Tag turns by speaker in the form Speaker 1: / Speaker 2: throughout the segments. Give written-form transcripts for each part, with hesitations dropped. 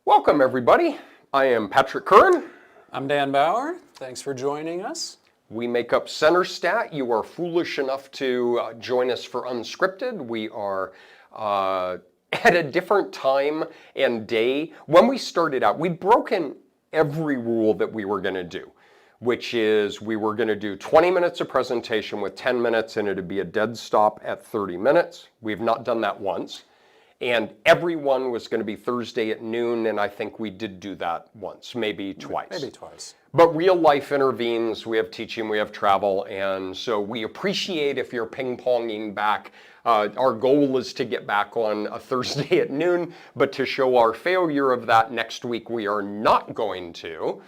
Speaker 1: Welcome, everybody. I am Patrick Curran.
Speaker 2: I'm Dan Bauer. Thanks for joining us.
Speaker 1: We make up Center Stat. You are foolish enough to join us for Unscripted. We are at a different time and day. When we started out, we'd broken every rule that we were going to do, which is we were going to do 20 minutes of presentation with 10 minutes, and it'd be a dead stop at 30 minutes. We've not done that once. And everyone was going to be Thursday at noon, and I think we did do that once, maybe twice.
Speaker 2: Maybe twice.
Speaker 1: But real life intervenes. We have teaching, we have travel, and so we appreciate if you're ping-ponging back. Our goal is to get back on a Thursday at noon, but to show our failure of that next week, we are not going to.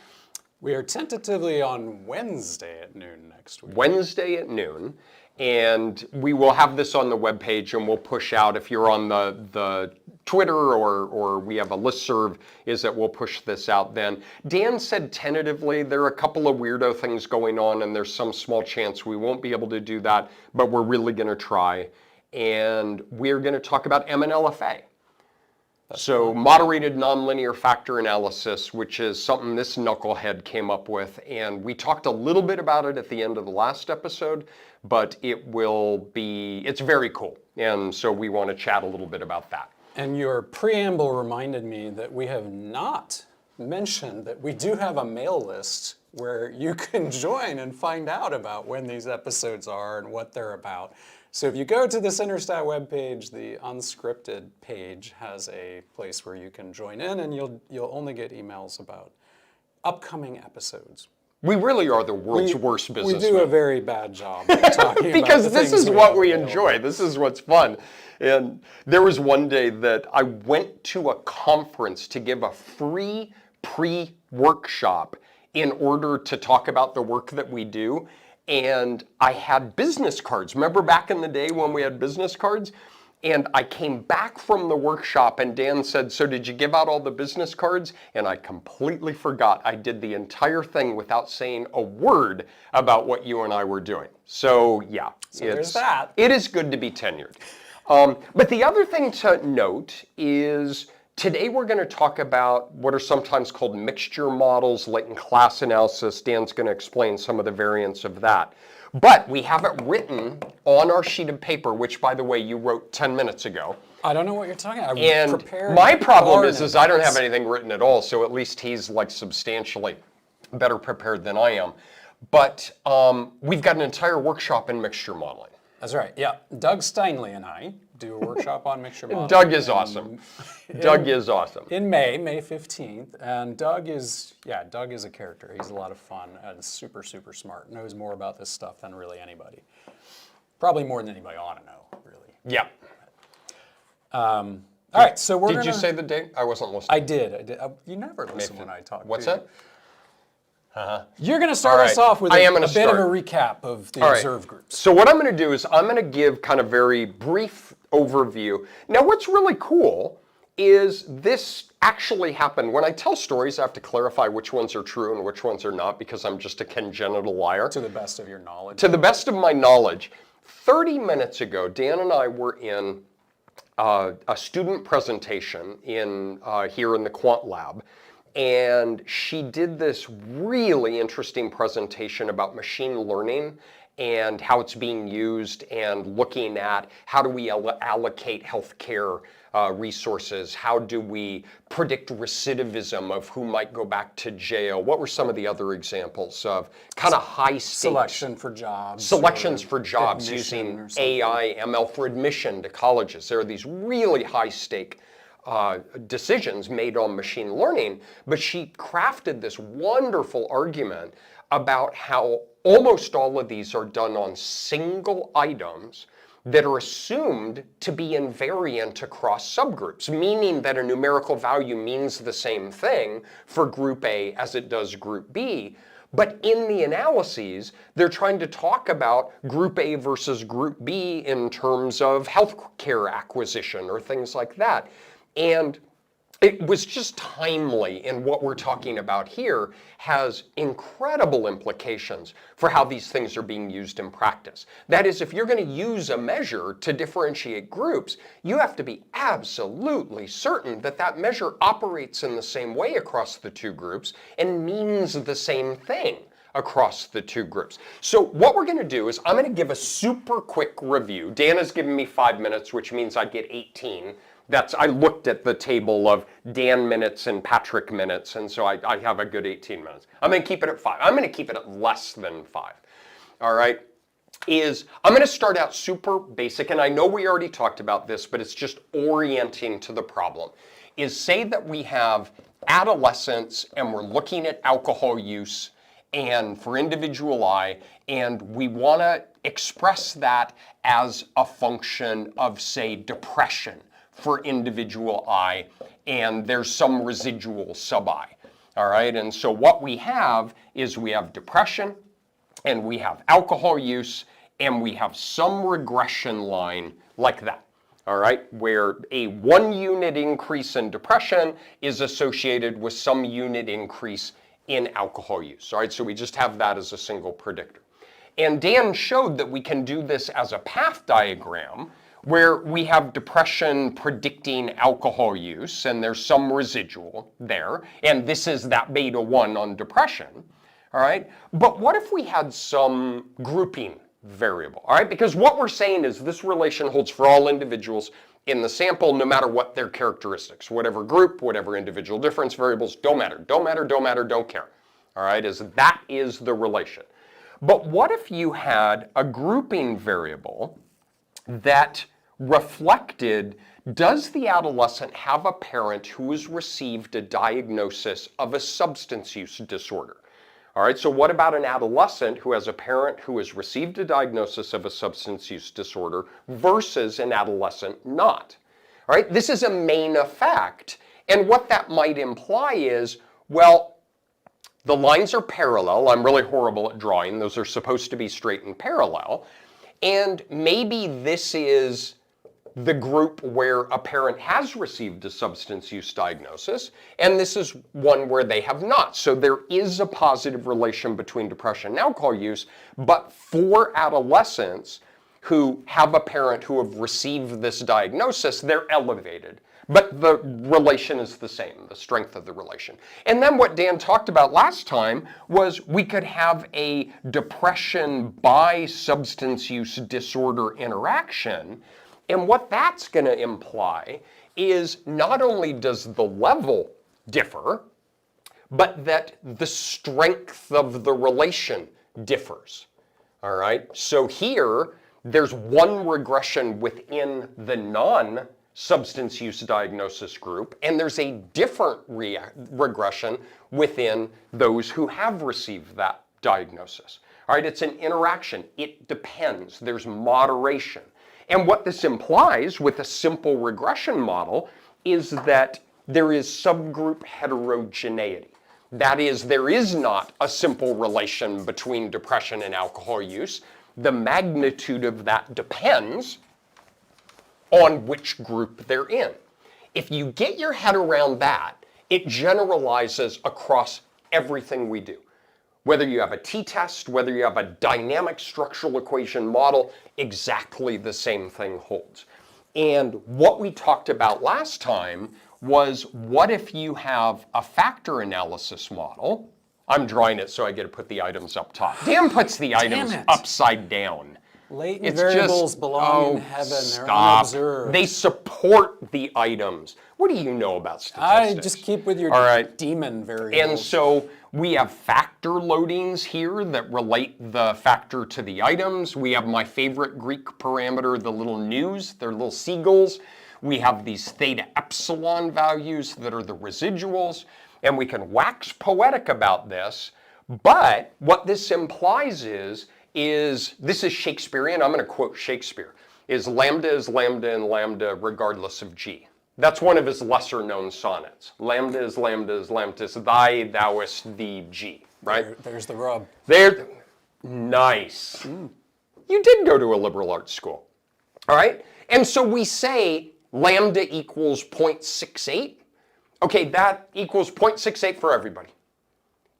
Speaker 2: We are tentatively on Wednesday at noon next week.
Speaker 1: Wednesday at noon. And we will have this on the webpage, and we'll push out, if you're on the Twitter or we have a listserv, is that we'll push this out then. Dan said tentatively there are a couple of weirdo things going on, and there's some small chance we won't be able to do that, but we're really going to try. And we're going to talk about MNLFA. So moderated nonlinear factor analysis, which is something this knucklehead came up with. And we talked a little bit about it at the end of the last episode, but it's very cool. And so we want to chat a little bit about that.
Speaker 2: And your preamble reminded me that we have not mentioned that we do have a mail list where you can join and find out about when these episodes are and what they're about. So if you go to the CenterStat webpage, the Unscripted page has a place where you can join in, and you'll only get emails about upcoming episodes.
Speaker 1: We really are the world's worst businessmen.
Speaker 2: We do a very bad job of talking
Speaker 1: because
Speaker 2: about the
Speaker 1: this
Speaker 2: things
Speaker 1: is what we
Speaker 2: available.
Speaker 1: enjoy. This is what's fun. And there was one day that I went to a conference to give a free pre-workshop in order to talk about the work that we do. And I had business cards. Remember back in the day when we had business cards? And I came back from the workshop and Dan said, "So did you give out all the business cards?" And I completely forgot. I did the entire thing without saying a word about what you and I were doing. So yeah,
Speaker 2: there's that.
Speaker 1: It is good to be tenured. But the other thing to note is today we're going to talk about what are sometimes called mixture models, latent class analysis. Dan's going to explain some of the variants of that. But we have it written on our sheet of paper, which, by the way, you wrote 10 minutes ago.
Speaker 2: I don't know what you're talking about.
Speaker 1: And my problem is I don't have anything written at all, so at least he's like substantially better prepared than I am. But we've got an entire workshop in mixture modeling.
Speaker 2: That's right, yeah. Doug Steinley and I do a workshop on mixture modeling.
Speaker 1: Doug is awesome. Doug is awesome.
Speaker 2: In May 15th, and Doug is a character. He's a lot of fun and super, super smart. Knows more about this stuff than really anybody. Probably more than anybody ought to know, really.
Speaker 1: Yeah.
Speaker 2: All right, so
Speaker 1: Did you say the date? I wasn't listening.
Speaker 2: I did. You never listen when I talk.
Speaker 1: What's that?
Speaker 2: You're going to start us off with a bit of a recap of the observed groups.
Speaker 1: So what I'm going to do is I'm going to give kind of very brief overview. Now what's really cool is this actually happened. When I tell stories, I have to clarify which ones are true and which ones are not because I'm just a congenital liar.
Speaker 2: To the best of your knowledge.
Speaker 1: To the best of my knowledge. 30 minutes ago, Dan and I were in a student presentation here in the Quant Lab. And she did this really interesting presentation about machine learning and how it's being used and looking at how do we allocate healthcare resources, how do we predict recidivism of who might go back to jail. What were some of the other examples of kind of high stakes?
Speaker 2: Selection for jobs.
Speaker 1: Selections for jobs using AI, ML for admission to colleges. There are these really high stake decisions made on machine learning, but she crafted this wonderful argument about how almost all of these are done on single items that are assumed to be invariant across subgroups, meaning that a numerical value means the same thing for group A as it does group B. But in the analyses, they're trying to talk about group A versus group B in terms of healthcare acquisition or things like that. And it was just timely in what we're talking about here has incredible implications for how these things are being used in practice. That is, if you're going to use a measure to differentiate groups, you have to be absolutely certain that that measure operates in the same way across the two groups and means the same thing across the two groups. So what we're going to do is I'm going to give a super quick review. Dan has given me 5 minutes, which means I get 18. I looked at the table of Dan minutes and Patrick minutes, and so I have a good 18 minutes. I'm going to keep it at 5. I'm going to keep it at less than 5. All right? I'm going to start out super basic, and I know we already talked about this, but it's just orienting to the problem. Say that we have adolescents, and we're looking at alcohol use and for individual I, and we want to express that as a function of, say, depression for individual I, and there's some residual sub-I. All right, and so what we have is we have depression, and we have alcohol use, and we have some regression line like that. All right, where a 1 unit increase in depression is associated with some unit increase in alcohol use. All right, so we just have that as a single predictor. And Dan showed that we can do this as a path diagram where we have depression predicting alcohol use, and there's some residual there, and this is that beta 1 on depression. All right, but what if we had some grouping variable? All right, because what we're saying is this relation holds for all individuals in the sample, no matter what their characteristics, whatever group, whatever individual difference variables, don't matter, don't care. All right, that is the relation. But what if you had a grouping variable that reflected, does the adolescent have a parent who has received a diagnosis of a substance use disorder? All right, so what about an adolescent who has a parent who has received a diagnosis of a substance use disorder versus an adolescent not? All right, this is a main effect, and what that might imply is, well, the lines are parallel. I'm really horrible at drawing. Those are supposed to be straight and parallel, and maybe this is the group where a parent has received a substance use diagnosis, and this is one where they have not. So there is a positive relation between depression and alcohol use, but for adolescents who have a parent who have received this diagnosis, they're elevated. But the relation is the same, the strength of the relation. And then what Dan talked about last time was we could have a depression by substance use disorder interaction. And what that's going to imply is not only does the level differ, but that the strength of the relation differs. All right, so here there's one regression within the non-substance use diagnosis group, and there's a different regression within those who have received that diagnosis. All right, it's an interaction. It depends. There's moderation. And what this implies with a simple regression model is that there is subgroup heterogeneity. That is, there is not a simple relation between depression and alcohol use. The magnitude of that depends on which group they're in. If you get your head around that, it generalizes across everything we do. Whether you have a t-test, whether you have a dynamic structural equation model, exactly the same thing holds. And what we talked about last time was, what if you have a factor analysis model? I'm drawing it so I get to put the items up top. Dan puts the items upside down.
Speaker 2: Latent variables belong in heaven.
Speaker 1: Stop.
Speaker 2: They're unobserved.
Speaker 1: They support the items. What do you know about statistics?
Speaker 2: I just keep with your demon variables.
Speaker 1: And so we have factor loadings here that relate the factor to the items. We have my favorite Greek parameter, the little news. They're little seagulls. We have these theta epsilon values that are the residuals. And we can wax poetic about this. But what this implies is this is Shakespearean. I'm going to quote Shakespeare. Is lambda and lambda regardless of G. That's one of his lesser known sonnets. Lambda is lambda, thy, thouest, thee, G. Right?
Speaker 2: There's the rub.
Speaker 1: Nice. You did go to a liberal arts school. All right? And so we say lambda equals 0.68. Okay, that equals 0.68 for everybody.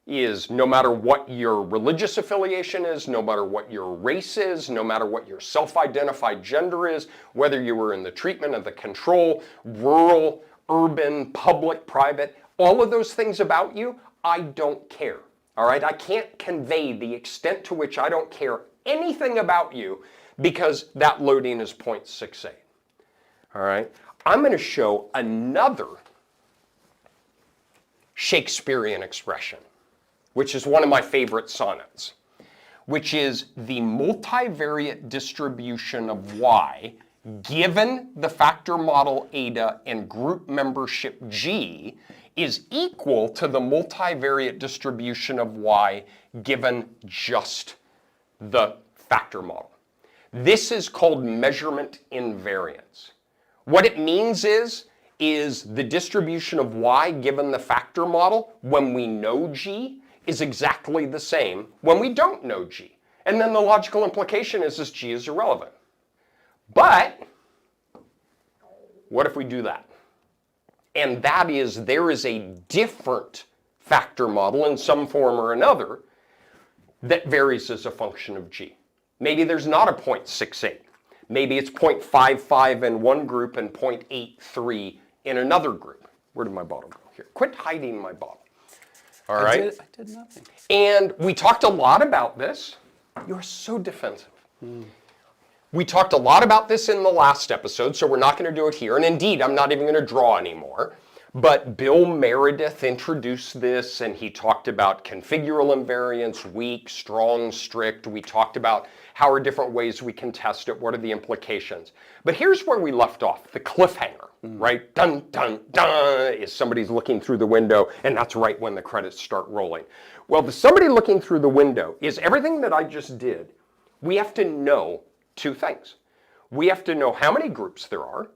Speaker 1: Is no matter what your religious affiliation is, no matter what your race is, no matter what your self-identified gender is, whether you were in the treatment of the control, rural, urban, public, private, all of those things about you, I don't care. All right, I can't convey the extent to which I don't care anything about you because that loading is 0.68. All right, I'm going to show another Shakespearean expression, which is one of my favorite sonnets, which is the multivariate distribution of Y given the factor model eta and group membership G is equal to the multivariate distribution of Y given just the factor model. This is called measurement invariance. What it means is the distribution of Y given the factor model when we know G is exactly the same when we don't know G. And then the logical implication is G is irrelevant. But what if we do that? And that is, there is a different factor model in some form or another that varies as a function of G. Maybe there's not a 0.68. Maybe it's 0.55 in one group and 0.83 in another group. Where did my bottle go? Here, quit hiding my bottle. All right?
Speaker 2: I did nothing.
Speaker 1: And we talked a lot about this. You're so defensive. We talked a lot about this in the last episode, so we're not going to do it here. And indeed, I'm not even going to draw anymore. But Bill Meredith introduced this, and he talked about configural invariance, weak, strong, strict. We talked about how are different ways we can test it, what are the implications. But here's where we left off, the cliffhanger, right? Dun, dun, dun, is somebody's looking through the window, and that's right when the credits start rolling. Well, the somebody looking through the window is everything that I just did. We have to know two things. We have to know how many groups there are,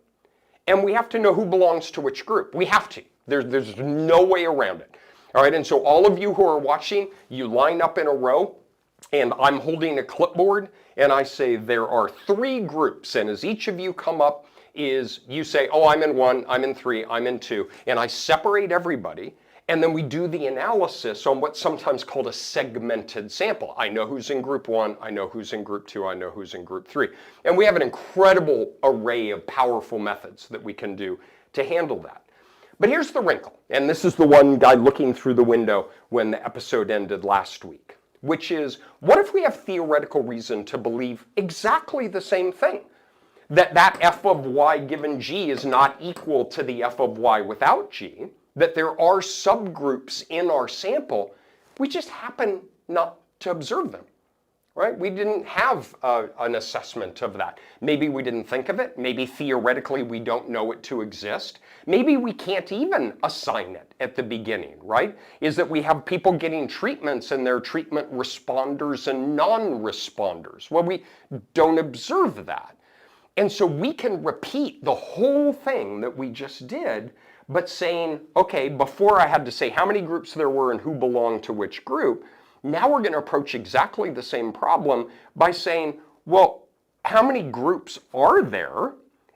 Speaker 1: and we have to know who belongs to which group. We have to. There's no way around it. All right, and so all of you who are watching, you line up in a row, and I'm holding a clipboard, and I say there are 3 groups, and as each of you come up, you say, oh, I'm in 1, I'm in 3, I'm in 2, and I separate everybody, and then we do the analysis on what's sometimes called a segmented sample. I know who's in group 1, I know who's in group 2, I know who's in group 3. And we have an incredible array of powerful methods that we can do to handle that. But here's the wrinkle, and this is the one guy looking through the window when the episode ended last week, which is, what if we have theoretical reason to believe exactly the same thing? That f of y given g is not equal to the f of y without g, that there are subgroups in our sample, we just happen not to observe them, right? We didn't have an assessment of that. Maybe we didn't think of it. Maybe theoretically we don't know it to exist. Maybe we can't even assign it at the beginning, right? Is that we have people getting treatments and they're treatment responders and non-responders. Well, we don't observe that. And so we can repeat the whole thing that we just did, but saying, okay, before I had to say how many groups there were and who belonged to which group, now we're going to approach exactly the same problem by saying, well, how many groups are there?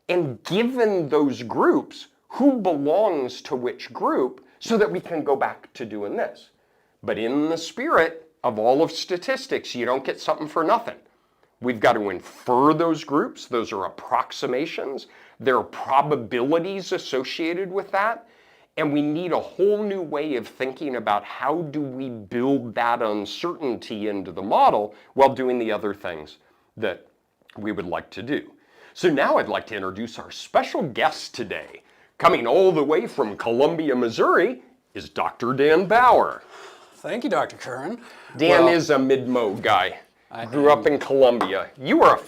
Speaker 1: And given those groups, who belongs to which group so that we can go back to doing this? But in the spirit of all of statistics, you don't get something for nothing. We've got to infer those groups. Those are approximations. There are probabilities associated with that. And we need a whole new way of thinking about how do we build that uncertainty into the model while doing the other things that we would like to do. So now I'd like to introduce our special guest today. Coming all the way from Columbia, Missouri, is Dr. Dan Bauer.
Speaker 2: Thank you, Dr. Curran.
Speaker 1: Dan is a mid-mo guy. Grew up in Columbia. You were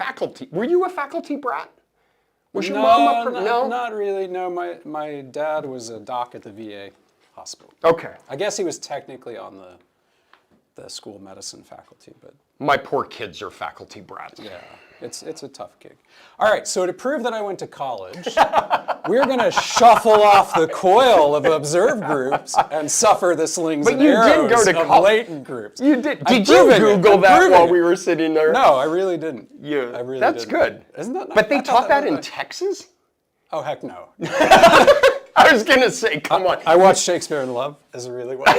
Speaker 1: were you a faculty brat? Was your mom a
Speaker 2: No, not really. No, my dad was a doc at the VA hospital.
Speaker 1: Okay.
Speaker 2: I guess he was technically on the school medicine faculty, but
Speaker 1: my poor kids are faculty brats.
Speaker 2: yeah, it's a tough gig. All right, so to prove that I went to college, we're going to shuffle off the coil of observed groups and suffer the slings and arrows of latent groups.
Speaker 1: You did. Did you Google that while we were sitting there?
Speaker 2: No, I really didn't.
Speaker 1: Yeah,
Speaker 2: I really
Speaker 1: that's
Speaker 2: didn't.
Speaker 1: Good.
Speaker 2: Isn't that nice?
Speaker 1: But they taught that in Texas?
Speaker 2: Oh, heck no.
Speaker 1: I was going to say, come on.
Speaker 2: I watched Shakespeare in Love as a really well.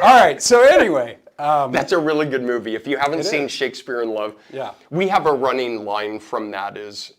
Speaker 2: All right, so anyway.
Speaker 1: That's a really good movie. If you haven't seen
Speaker 2: is.
Speaker 1: Shakespeare in Love,
Speaker 2: Yeah.
Speaker 1: we have a running line from that is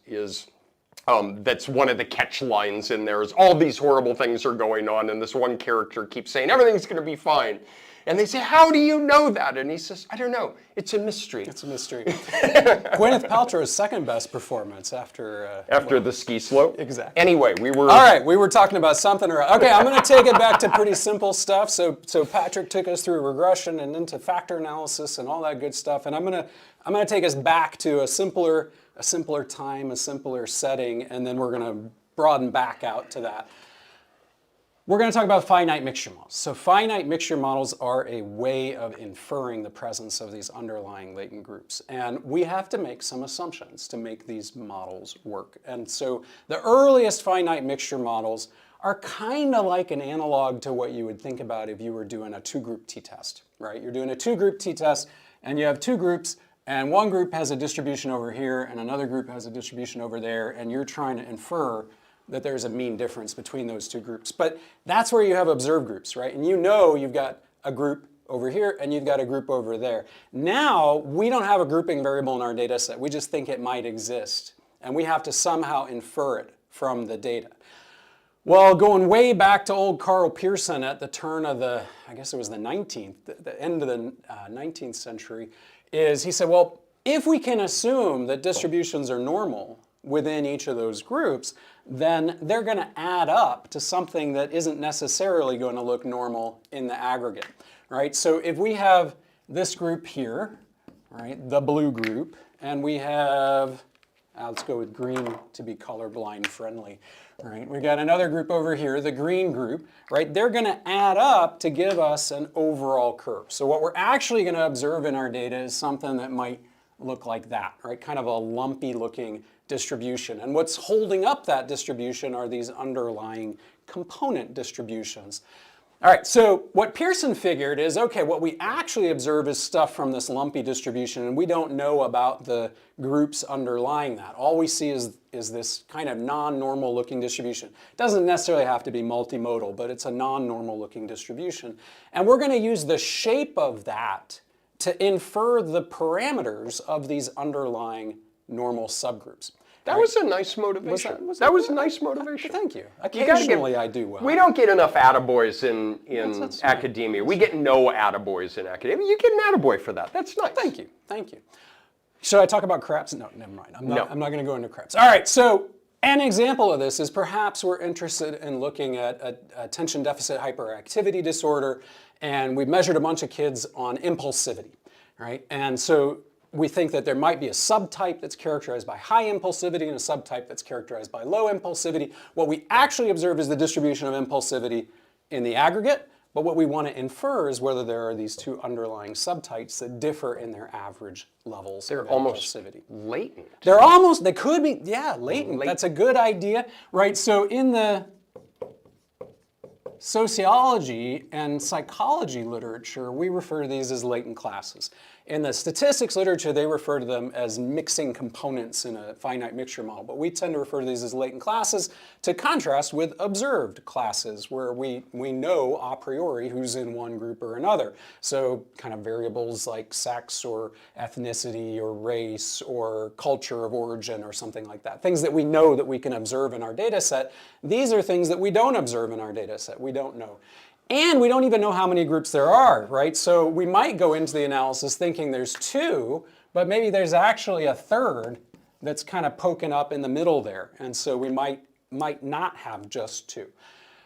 Speaker 1: that's one of the catch lines in there is all these horrible things are going on and this one character keeps saying everything's going to be fine. And they say, how do you know that? And he says, I don't know. It's a mystery.
Speaker 2: It's a mystery. Gwyneth Paltrow's second best performance after
Speaker 1: the ski slope.
Speaker 2: Exactly.
Speaker 1: Anyway, we were.
Speaker 2: All right, we were talking about something. Okay, I'm going to take it back to pretty simple stuff. So Patrick took us through regression and into factor analysis and all that good stuff. And I'm going to take us back to a simpler time, a simpler setting, and then we're going to broaden back out to that. We're going to talk about finite mixture models. So finite mixture models are a way of inferring the presence of these underlying latent groups. And we have to make some assumptions to make these models work. And so the earliest finite mixture models are kind of like an analog to what you would think about if you were doing a two-group t-test, right? You're doing a two-group t-test, and you have two groups, and one group has a distribution over here, and another group has a distribution over there, and you're trying to infer that there's a mean difference between those two groups. But that's where you have observed groups, right? And you know you've got a group over here and you've got a group over there. Now, we don't have a grouping variable in our data set. We just think it might exist. And we have to somehow infer it from the data. Well, going way back to old Carl Pearson at the turn of the, I guess it was the 19th, the end of the 19th century, is he said, well, if we can assume that distributions are normal within each of those groups, then they're going to add up to something that isn't necessarily going to look normal in the aggregate, right? So if we have this group here, right, the blue group, and we have, let's go with green to be colorblind friendly, right? We got another group over here, the green group, right? They're going to add up to give us an overall curve. So what we're actually going to observe in our data is something that might look like that, right? Kind of a lumpy looking distribution. And what's holding up that distribution are these underlying component distributions. All right, so what Pearson figured is, okay, what we actually observe is stuff from this lumpy distribution, and we don't know about the groups underlying that. All we see is this kind of non-normal looking distribution. It doesn't necessarily have to be multimodal, but it's a non-normal looking distribution. And we're going to use the shape of that to infer the parameters of these underlying normal subgroups.
Speaker 1: That was a nice motivation. That was a nice motivation.
Speaker 2: Thank you. Occasionally I do well.
Speaker 1: We don't get enough attaboys in academia. We get no attaboys in academia. You get an attaboy for that. That's nice.
Speaker 2: Thank you. Thank you. Should I talk about craps? No, never mind. I'm not going to go into craps. All right, so an example of this is perhaps we're interested in looking at attention deficit hyperactivity disorder, and we've measured a bunch of kids on impulsivity, right? And so we think that there might be a subtype that's characterized by high impulsivity and a subtype that's characterized by low impulsivity. What we actually observe is the distribution of impulsivity in the aggregate, but what we want to infer is whether there are these two underlying subtypes that differ in their average levels of impulsivity.
Speaker 1: Latent.
Speaker 2: They could be, latent. That's a good idea, right? So in the sociology and psychology literature, we refer to these as latent classes. In the statistics literature, they refer to them as mixing components in a finite mixture model, but we tend to refer to these as latent classes to contrast with observed classes, where we know a priori who's in one group or another. So kind of variables like sex or ethnicity or race or culture of origin or something like that. Things that we know that we can observe in our data set. These are things that we don't observe in our data set. We don't know. And we don't even know how many groups there are, right? So we might go into the analysis thinking there's two, but maybe there's actually a third that's kind of poking up in the middle there. And so we might not have just two.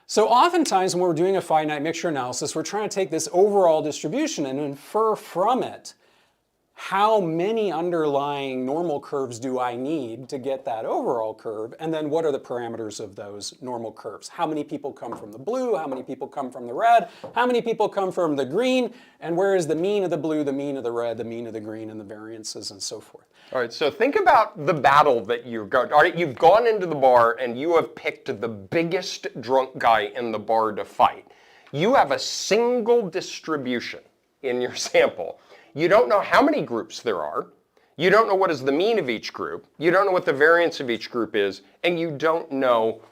Speaker 2: So oftentimes when we're doing a finite mixture analysis, we're trying to take this overall distribution and infer from it how many underlying normal curves do I need to get that overall curve, and then what are the parameters of those normal curves? How many people come from the blue? How many people come from the red? How many people come from the green? And where is the mean of the blue, the mean of the red, the mean of the green, and the variances, and so forth?
Speaker 1: All right, so think about the battle that you've got. All right, you've gone into the bar and you have picked the biggest drunk guy in the bar to fight. You have a single distribution in your sample. You don't know how many groups there are. You don't know what is the mean of each group. You don't know what the variance of each group is. And you don't know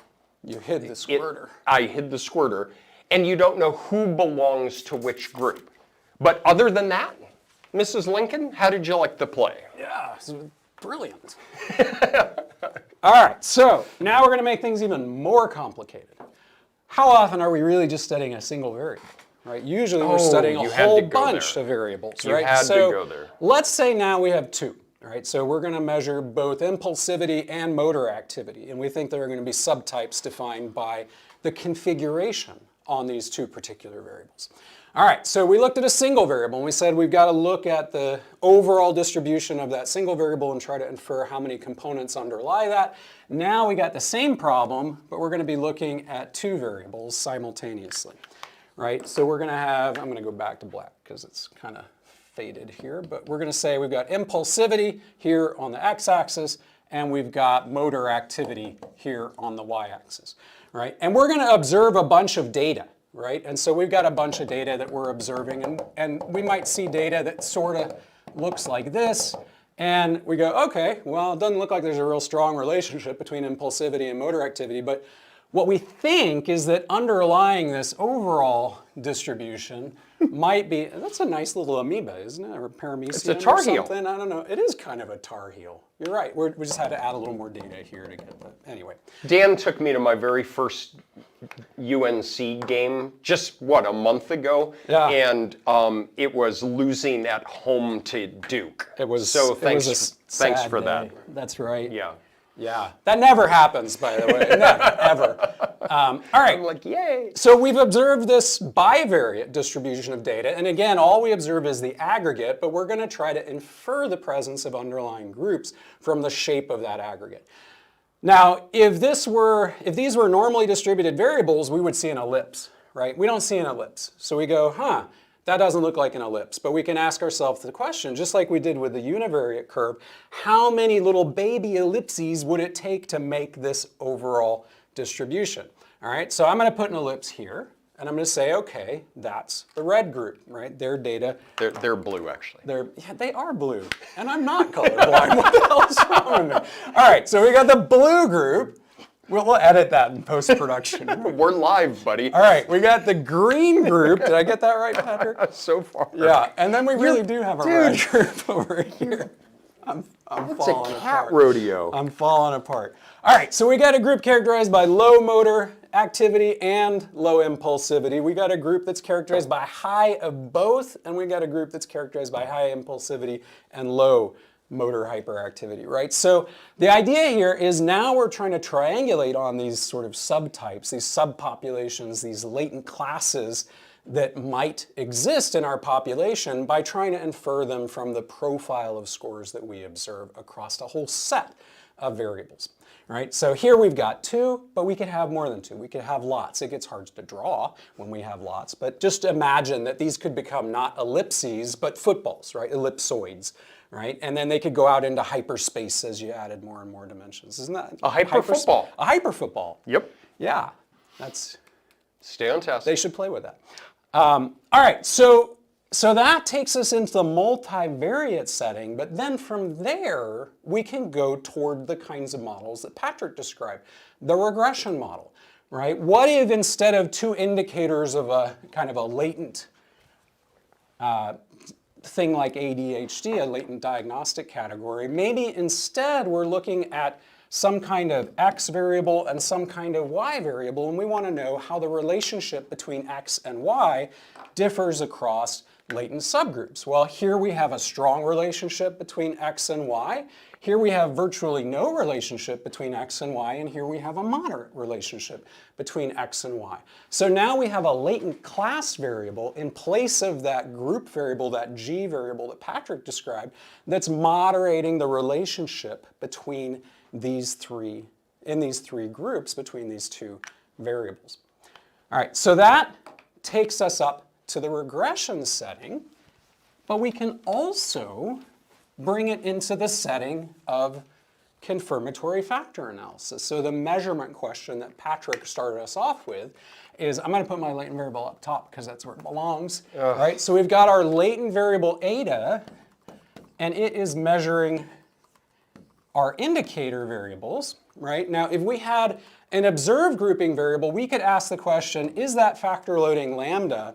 Speaker 2: You hid the squirter.
Speaker 1: I hid the squirter, and you don't know who belongs to which group. But other than that, Mrs. Lincoln, how did you like the play?
Speaker 2: Yeah, it's brilliant. All right, so now we're going to make things even more complicated. How often are we really just studying a single variable? Right? Usually we're studying a whole bunch of variables, right?
Speaker 1: You had to go there.
Speaker 2: Let's say now we have two. Right, so we're going to measure both impulsivity and motor activity, and we think there are going to be subtypes defined by the configuration on these two particular variables. All right, so we looked at a single variable, and we said we've got to look at the overall distribution of that single variable and try to infer how many components underlie that. Now we got the same problem, but we're going to be looking at two variables simultaneously. Right, so we're going to have, I'm going to go back to black because it's kind of faded here, but we're going to say we've got impulsivity here on the x-axis, and we've got motor activity here on the y-axis, right? And we're going to observe a bunch of data, right? And so we've got a bunch of data that we're observing, and we might see data that sort of looks like this, and we go, okay, well, it doesn't look like there's a real strong relationship between impulsivity and motor activity, but what we think is that underlying this overall distribution might be, that's a nice little amoeba, isn't it? Or a paramecium
Speaker 1: It's a tar heel.
Speaker 2: or something. I don't know. It is kind of a tar heel. You're right. We just had to add a little more data here to get that. Anyway.
Speaker 1: Dan took me to my very first UNC game just, a month ago?
Speaker 2: Yeah.
Speaker 1: And it was losing at home to Duke.
Speaker 2: It was.
Speaker 1: So thanks
Speaker 2: sad
Speaker 1: for
Speaker 2: day.
Speaker 1: that.
Speaker 2: That's right.
Speaker 1: Yeah.
Speaker 2: Yeah. That never happens, by the way. Never, ever. All right.
Speaker 1: I'm like, yay.
Speaker 2: So we've observed this bivariate distribution of data, and again, all we observe is the aggregate, but we're going to try to infer the presence of underlying groups from the shape of that aggregate. Now, if these were normally distributed variables, we would see an ellipse, right? We don't see an ellipse. So we go, that doesn't look like an ellipse, but we can ask ourselves the question, just like we did with the univariate curve, how many little baby ellipses would it take to make this overall distribution? All right, so I'm going to put an ellipse here, and I'm going to say, okay, that's the red group, right? Their data.
Speaker 1: They're blue, actually.
Speaker 2: They are blue, and I'm not colorblind. What the hell is wrong with me? All right, so we got the blue group. We'll edit that in post-production.
Speaker 1: We're live, buddy.
Speaker 2: All right, we got the green group. Did I get that right, Patrick?
Speaker 1: So far.
Speaker 2: Yeah, and then we really do have a red group over here. I'm falling apart.
Speaker 1: It's a cat rodeo.
Speaker 2: I'm falling apart. All right, so we got a group characterized by low motor activity and low impulsivity. We got a group that's characterized by high of both, and we got a group that's characterized by high impulsivity and low motor hyperactivity, right? So the idea here is now we're trying to triangulate on these sort of subtypes, these subpopulations, these latent classes that might exist in our population by trying to infer them from the profile of scores that we observe across a whole set of variables. Right? So here we've got two, but we could have more than two. We could have lots. It gets hard to draw when we have lots, but just imagine that these could become not ellipses, but footballs, right? Ellipsoids, right? And then they could go out into hyperspace as you added more and more dimensions. Isn't that
Speaker 1: a hyperfootball?
Speaker 2: A hyperfootball.
Speaker 1: Yep.
Speaker 2: Yeah, that's.
Speaker 1: Stay on task.
Speaker 2: They should play with that. All right, so that takes us into the multivariate setting, but then from there, we can go toward the kinds of models that Patrick described, the regression model, right? What if instead of two indicators of a kind of a latent thing like ADHD, a latent diagnostic category, maybe instead we're looking at some kind of X variable and some kind of Y variable, and we want to know how the relationship between X and Y differs across latent subgroups. Well, here we have a strong relationship between X and Y. Here we have virtually no relationship between X and Y, and here we have a moderate relationship between X and Y. So now we have a latent class variable in place of that group variable, that G variable that Patrick described, that's moderating the relationship between these three groups, between these two variables. All right, so that takes us up to the regression setting, but we can also bring it into the setting of confirmatory factor analysis. So the measurement question that Patrick started us off with is, I'm going to put my latent variable up top because that's where it belongs. Right? So we've got our latent variable eta, and it is measuring are indicator variables, right? Now, if we had an observed grouping variable, we could ask the question, is that factor loading lambda,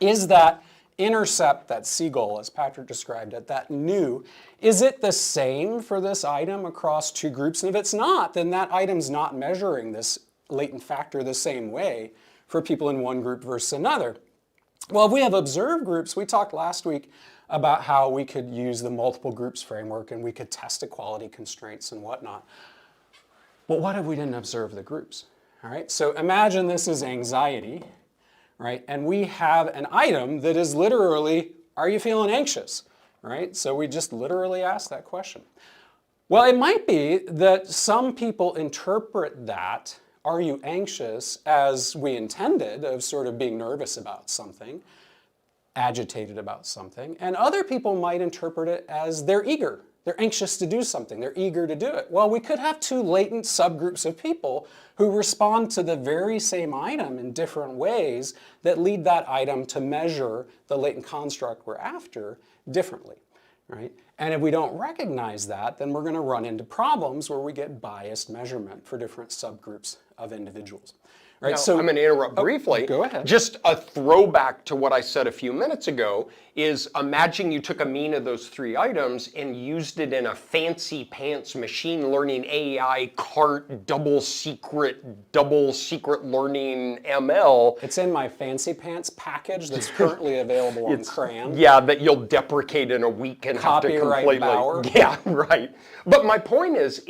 Speaker 2: is that intercept, that seagull, as Patrick described it, that new, is it the same for this item across two groups? And if it's not, then that item's not measuring this latent factor the same way for people in one group versus another. Well, if we have observed groups, we talked last week about how we could use the multiple groups framework and we could test equality constraints and whatnot. But what if we didn't observe the groups? All right, so imagine this is anxiety, right? And we have an item that is literally, are you feeling anxious? Right? So we just literally ask that question. Well, it might be that some people interpret that, are you anxious, as we intended, of sort of being nervous about something, agitated about something, and other people might interpret it as they're eager. They're anxious to do something. They're eager to do it. Well, we could have two latent subgroups of people who respond to the very same item in different ways that lead that item to measure the latent construct we're after differently, right? And if we don't recognize that, then we're going to run into problems where we get biased measurement for different subgroups of individuals. Right,
Speaker 1: now,
Speaker 2: so
Speaker 1: I'm going to interrupt briefly.
Speaker 2: Go ahead.
Speaker 1: Just a throwback to what I said a few minutes ago is imagine you took a mean of those three items and used it in a fancy pants machine learning AI cart double secret learning ML.
Speaker 2: It's in my fancy pants package that's currently available on Cram.
Speaker 1: Yeah, that you'll deprecate in a week and have to
Speaker 2: Copyright
Speaker 1: completely.
Speaker 2: Bauer.
Speaker 1: Yeah, right. But my point is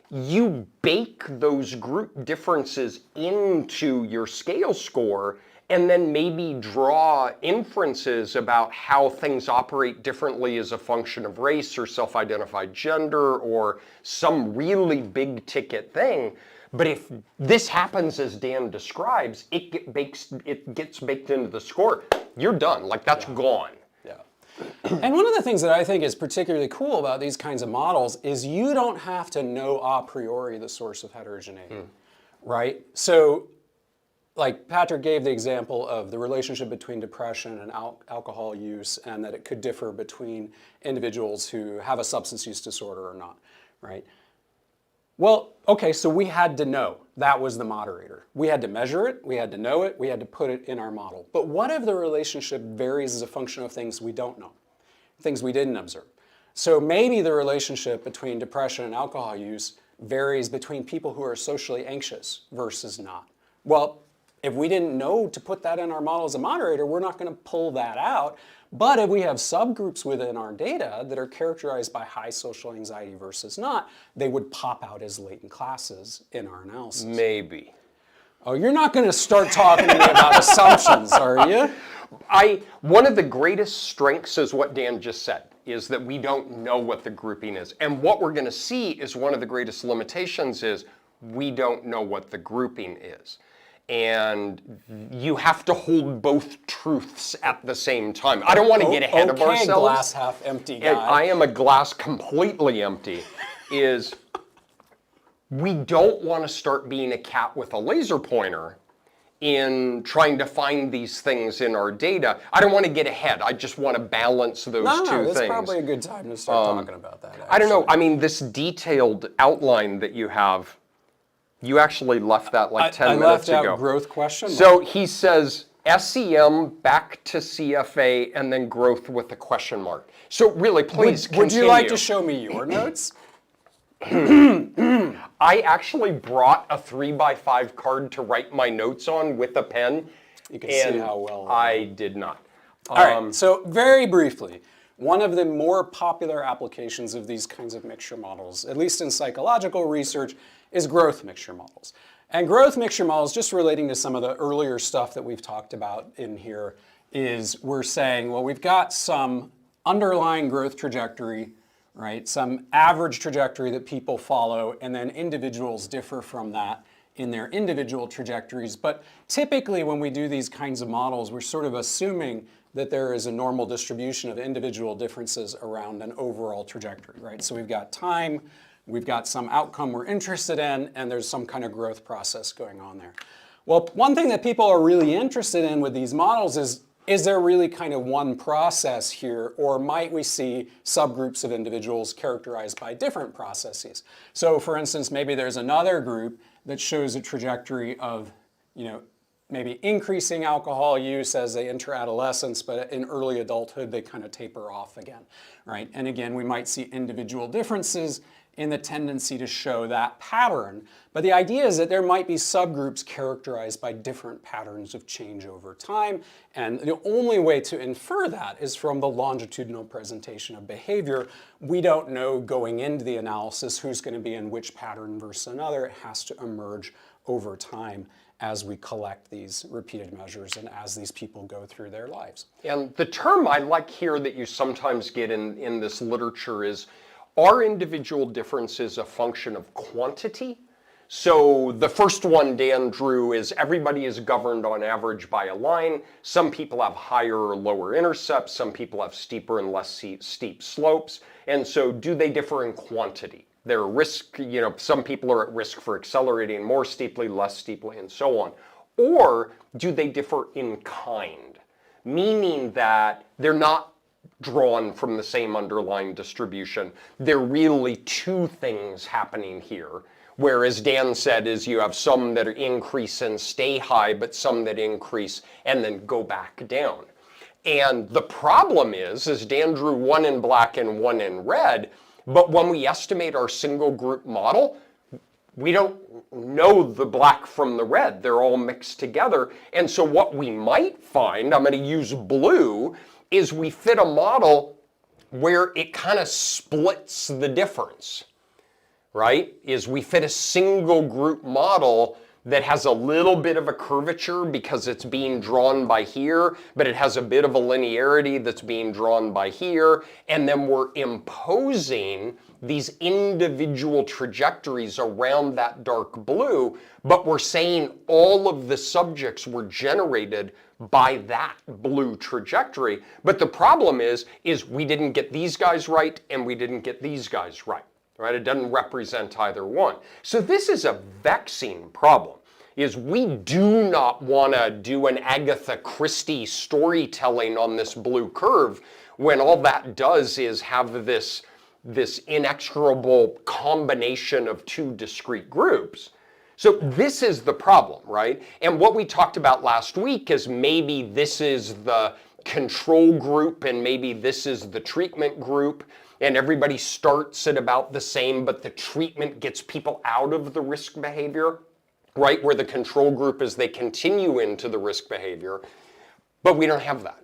Speaker 1: you bake those group differences into your scale score and then maybe draw inferences about how things operate differently as a function of race or self-identified gender or some really big ticket thing. But if this happens as Dan describes, it gets baked into the score. You're done. Like that's gone.
Speaker 2: And one of the things that I think is particularly cool about these kinds of models is you don't have to know a priori the source of heterogeneity, right? So, like Patrick gave the example of the relationship between depression and alcohol use, and that it could differ between individuals who have a substance use disorder or not, right? Well, okay, so we had to know that was the moderator. We had to measure it, we had to know it, we had to put it in our model. But what if the relationship varies as a function of things we don't know, things we didn't observe? So maybe the relationship between depression and alcohol use varies between people who are socially anxious versus not. Well, if we didn't know to put that in our model as a moderator, we're not going to pull that out. But if we have subgroups within our data that are characterized by high social anxiety versus not, they would pop out as latent classes in our analysis.
Speaker 1: Maybe.
Speaker 2: Oh, you're not going to start talking to me about assumptions, are you?
Speaker 1: One of the greatest strengths is what Dan just said, is that we don't know what the grouping is. And what we're going to see is one of the greatest limitations is we don't know what the grouping is. And you have to hold both truths at the same time. I don't want to get ahead of ourselves.
Speaker 2: Okay, glass half empty guy.
Speaker 1: I am a glass completely empty. We don't want to start being a cat with a laser pointer in trying to find these things in our data. I don't want to get ahead. I just want to balance those two things.
Speaker 2: That's probably a good time to start talking about that. Actually.
Speaker 1: I don't know. I mean, this detailed outline that you have, you actually left that like 10 minutes ago.
Speaker 2: I left out growth question mark.
Speaker 1: So he says SEM back to CFA and then growth with a question mark. So really, please continue.
Speaker 2: Would you like to show me your notes?
Speaker 1: I actually brought a 3x5 card to write my notes on with a pen.
Speaker 2: You can see how well
Speaker 1: I did not.
Speaker 2: All right, so very briefly, one of the more popular applications of these kinds of mixture models, at least in psychological research, is growth mixture models. And growth mixture models, just relating to some of the earlier stuff that we've talked about in here, is we're saying, well, we've got some underlying growth trajectory, right? Some average trajectory that people follow, and then individuals differ from that in their individual trajectories. But typically when we do these kinds of models, we're sort of assuming that there is a normal distribution of individual differences around an overall trajectory, right? So we've got time, we've got some outcome we're interested in, and there's some kind of growth process going on there. Well, one thing that people are really interested in with these models is is there really kind of one process here, or might we see subgroups of individuals characterized by different processes? So for instance, maybe there's another group that shows a trajectory of, maybe increasing alcohol use as they enter adolescence, but in early adulthood, they kind of taper off again, right? And again, we might see individual differences in the tendency to show that pattern. But the idea is that there might be subgroups characterized by different patterns of change over time. And the only way to infer that is from the longitudinal presentation of behavior. We don't know going into the analysis who's going to be in which pattern versus another. It has to emerge over time as we collect these repeated measures and as these people go through their lives.
Speaker 1: And the term I like here that you sometimes get in this literature is, are individual differences a function of quantity? So the first one Dan drew is everybody is governed on average by a line. Some people have higher or lower intercepts. Some people have steeper and less steep slopes. And so do they differ in quantity? Their risk, some people are at risk for accelerating more steeply, less steeply, and so on. Or do they differ in kind? Meaning that they're not drawn from the same underlying distribution. There are really two things happening here. Whereas Dan said is you have some that increase and stay high, but some that increase and then go back down. And the problem is Dan drew one in black and one in red, but when we estimate our single group model, we don't know the black from the red. They're all mixed together. And so what we might find, I'm going to use blue, is we fit a model where it kind of splits the difference, right? Is we fit a single group model that has a little bit of a curvature because it's being drawn by here, but it has a bit of a linearity that's being drawn by here, and then we're imposing these individual trajectories around that dark blue, but we're saying all of the subjects were generated by that blue trajectory. But the problem is we didn't get these guys right and we didn't get these guys right. Right? It doesn't represent either one. So this is a vexing problem, is we do not want to do an Agatha Christie storytelling on this blue curve when all that does is have this inexorable combination of two discrete groups. So this is the problem, right? And what we talked about last week is maybe this is the control group and maybe this is the treatment group, and everybody starts at about the same, but the treatment gets people out of the risk behavior, right? Where the control group is they continue into the risk behavior, but we don't have that.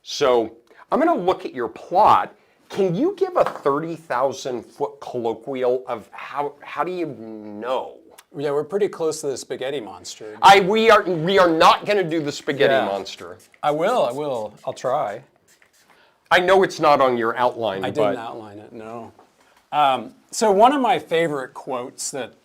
Speaker 1: So I'm going to look at your plot. Can you give a 30,000-foot colloquial of how do you know?
Speaker 2: Yeah, we're pretty close to the spaghetti monster.
Speaker 1: We are not going to do the spaghetti monster.
Speaker 2: I will. I'll try.
Speaker 1: I know it's not on your outline.
Speaker 2: I didn't outline it, no. So one of my favorite quotes that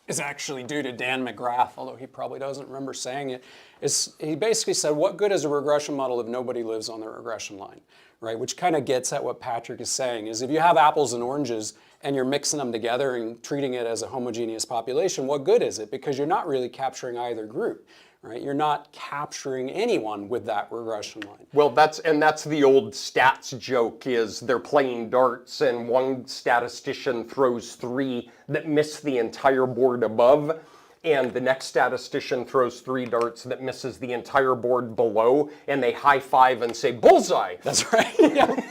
Speaker 2: is actually due to Dan McGrath, although he probably doesn't remember saying it, is he basically said, what good is a regression model if nobody lives on the regression line, right? Which kind of gets at what Patrick is saying, is if you have apples and oranges and you're mixing them together and treating it as a homogeneous population, what good is it? Because you're not really capturing either group, right? You're not capturing anyone with that regression line.
Speaker 1: Well, that's the old stats joke, is they're playing darts and one statistician throws 3 that miss the entire board above, and the next statistician throws 3 darts that misses the entire board below, and they high five and say, bullseye.
Speaker 2: That's right.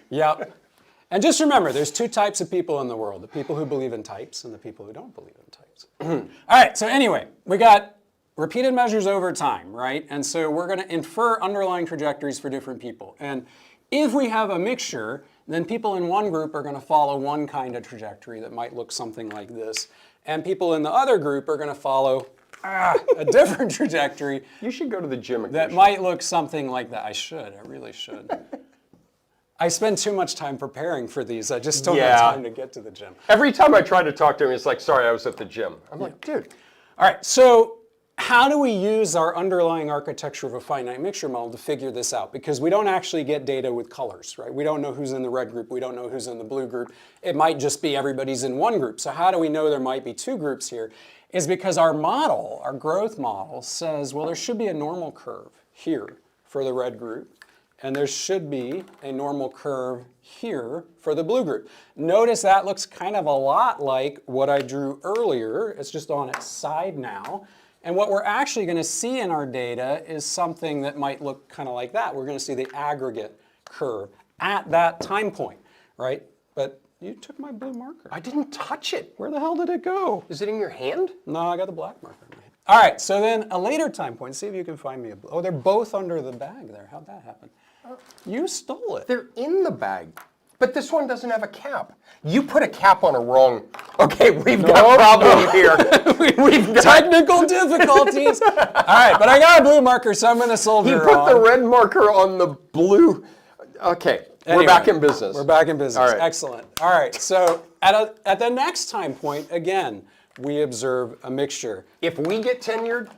Speaker 2: Yep. And just remember, there's 2 types of people in the world, the people who believe in types and the people who don't believe in types. All right, so anyway, we got repeated measures over time, right? And so we're going to infer underlying trajectories for different people. And if we have a mixture, then people in one group are going to follow one kind of trajectory that might look something like this. And people in the other group are going to follow a different trajectory.
Speaker 1: You should go to the gym.
Speaker 2: That might look something like that. I really should. I spend too much time preparing for these. I just don't have time to get to the gym.
Speaker 1: Every time I try to talk to him, it's like, sorry, I was at the gym. I'm like, dude.
Speaker 2: All right, so how do we use our underlying architecture of a finite mixture model to figure this out? Because we don't actually get data with colors, right? We don't know who's in the red group. We don't know who's in the blue group. It might just be everybody's in one group. So how do we know there might be 2 groups here? Is because our model, our growth model, says, well, there should be a normal curve here for the red group, and there should be a normal curve here for the blue group. Notice that looks kind of a lot like what I drew earlier. It's just on its side now. And what we're actually going to see in our data is something that might look kind of like that. We're going to see the aggregate curve at that time point, right? But you took my blue marker.
Speaker 1: I didn't touch it.
Speaker 2: Where the hell did it go?
Speaker 1: Is it in your hand?
Speaker 2: No, I got the black marker in my hand. All right, so then a later time point, see if you can find me a blue. Oh, they're both under the bag there. How'd that happen? You stole it.
Speaker 1: They're in the bag. But this one doesn't have a cap. You put a cap on a wrong. Okay, we've got a problem here. We've got
Speaker 2: technical difficulties. All right, but I got a blue marker, so I'm going to soldier
Speaker 1: He put
Speaker 2: on.
Speaker 1: the red marker on the blue. Okay,
Speaker 2: Anyway,
Speaker 1: we're back in business.
Speaker 2: We're back in business.
Speaker 1: All right.
Speaker 2: Excellent. All right, so at the next time point, again, we observe a mixture.
Speaker 1: If we get tenured,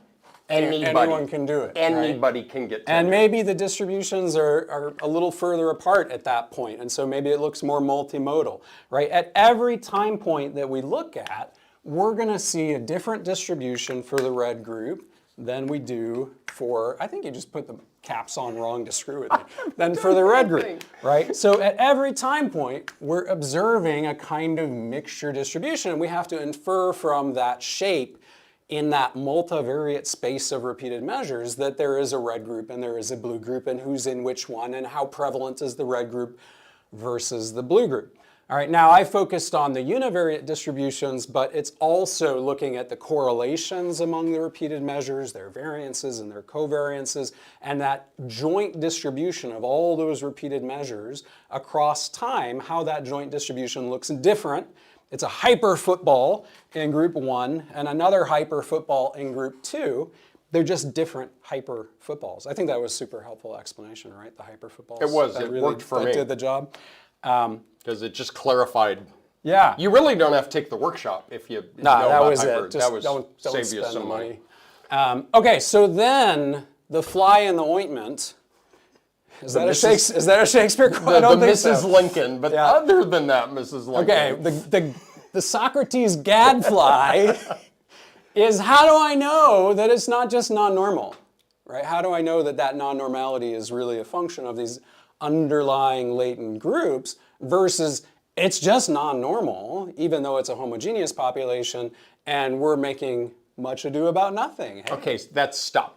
Speaker 2: Anyone can do it.
Speaker 1: Anybody can get tenured.
Speaker 2: And maybe the distributions are a little further apart at that point, and so maybe it looks more multimodal, right? At every time point that we look at, we're going to see a different distribution for the red group than we do for, I think you just put the caps on wrong to screw with me, than for the red group, right? So at every time point, we're observing a kind of mixture distribution, and we have to infer from that shape in that multivariate space of repeated measures that there is a red group and there is a blue group and who's in which one and how prevalent is the red group versus the blue group. All right, now I focused on the univariate distributions, but it's also looking at the correlations among the repeated measures, their variances and their covariances, and that joint distribution of all those repeated measures across time, how that joint distribution looks different. It's a hyper football in group 1 and another hyper football in group 2. They're just different hyper footballs. I think that was a super helpful explanation, right? The hyper footballs.
Speaker 1: It was. It worked for me.
Speaker 2: That did the job.
Speaker 1: Because it just clarified.
Speaker 2: Yeah.
Speaker 1: You really don't have to take the workshop if you know
Speaker 2: that
Speaker 1: about
Speaker 2: was
Speaker 1: hyper.
Speaker 2: it. Just
Speaker 1: That was
Speaker 2: don't
Speaker 1: save you
Speaker 2: spend
Speaker 1: some money.
Speaker 2: Okay, so then the fly in the ointment. Is that a Shakespeare quote? I don't think
Speaker 1: Mrs.
Speaker 2: so.
Speaker 1: Lincoln, but other than that, Mrs. Lincoln.
Speaker 2: Okay, the Socrates gadfly is how do I know that it's not just non-normal, right? How do I know that that non-normality is really a function of these underlying latent groups versus it's just non-normal, even though it's a homogeneous population, and we're making much ado about nothing. Hey?
Speaker 1: Okay, that's stop.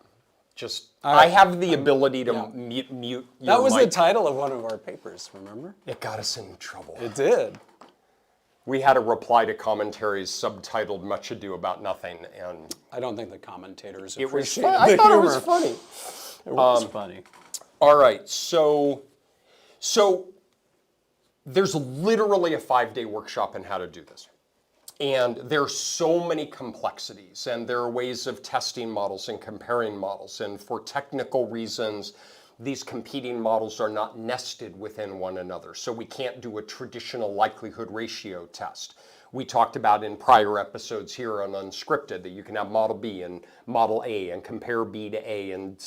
Speaker 1: I have the ability to mute your
Speaker 2: That was
Speaker 1: mic.
Speaker 2: the title of one of our papers, remember?
Speaker 1: It got us in trouble.
Speaker 2: It did.
Speaker 1: We had a reply to commentaries subtitled "Much Ado About Nothing," and
Speaker 2: I don't think the commentators
Speaker 1: it was.
Speaker 2: appreciated
Speaker 1: I
Speaker 2: the
Speaker 1: thought
Speaker 2: humor.
Speaker 1: it was funny.
Speaker 2: It was funny.
Speaker 1: All right, so there's literally a 5-day workshop in how to do this. And there's so many complexities, and there are ways of testing models and comparing models. And for technical reasons, these competing models are not nested within one another. So we can't do a traditional likelihood ratio test. We talked about in prior episodes here on Unscripted that you can have model B and model A and compare B to A and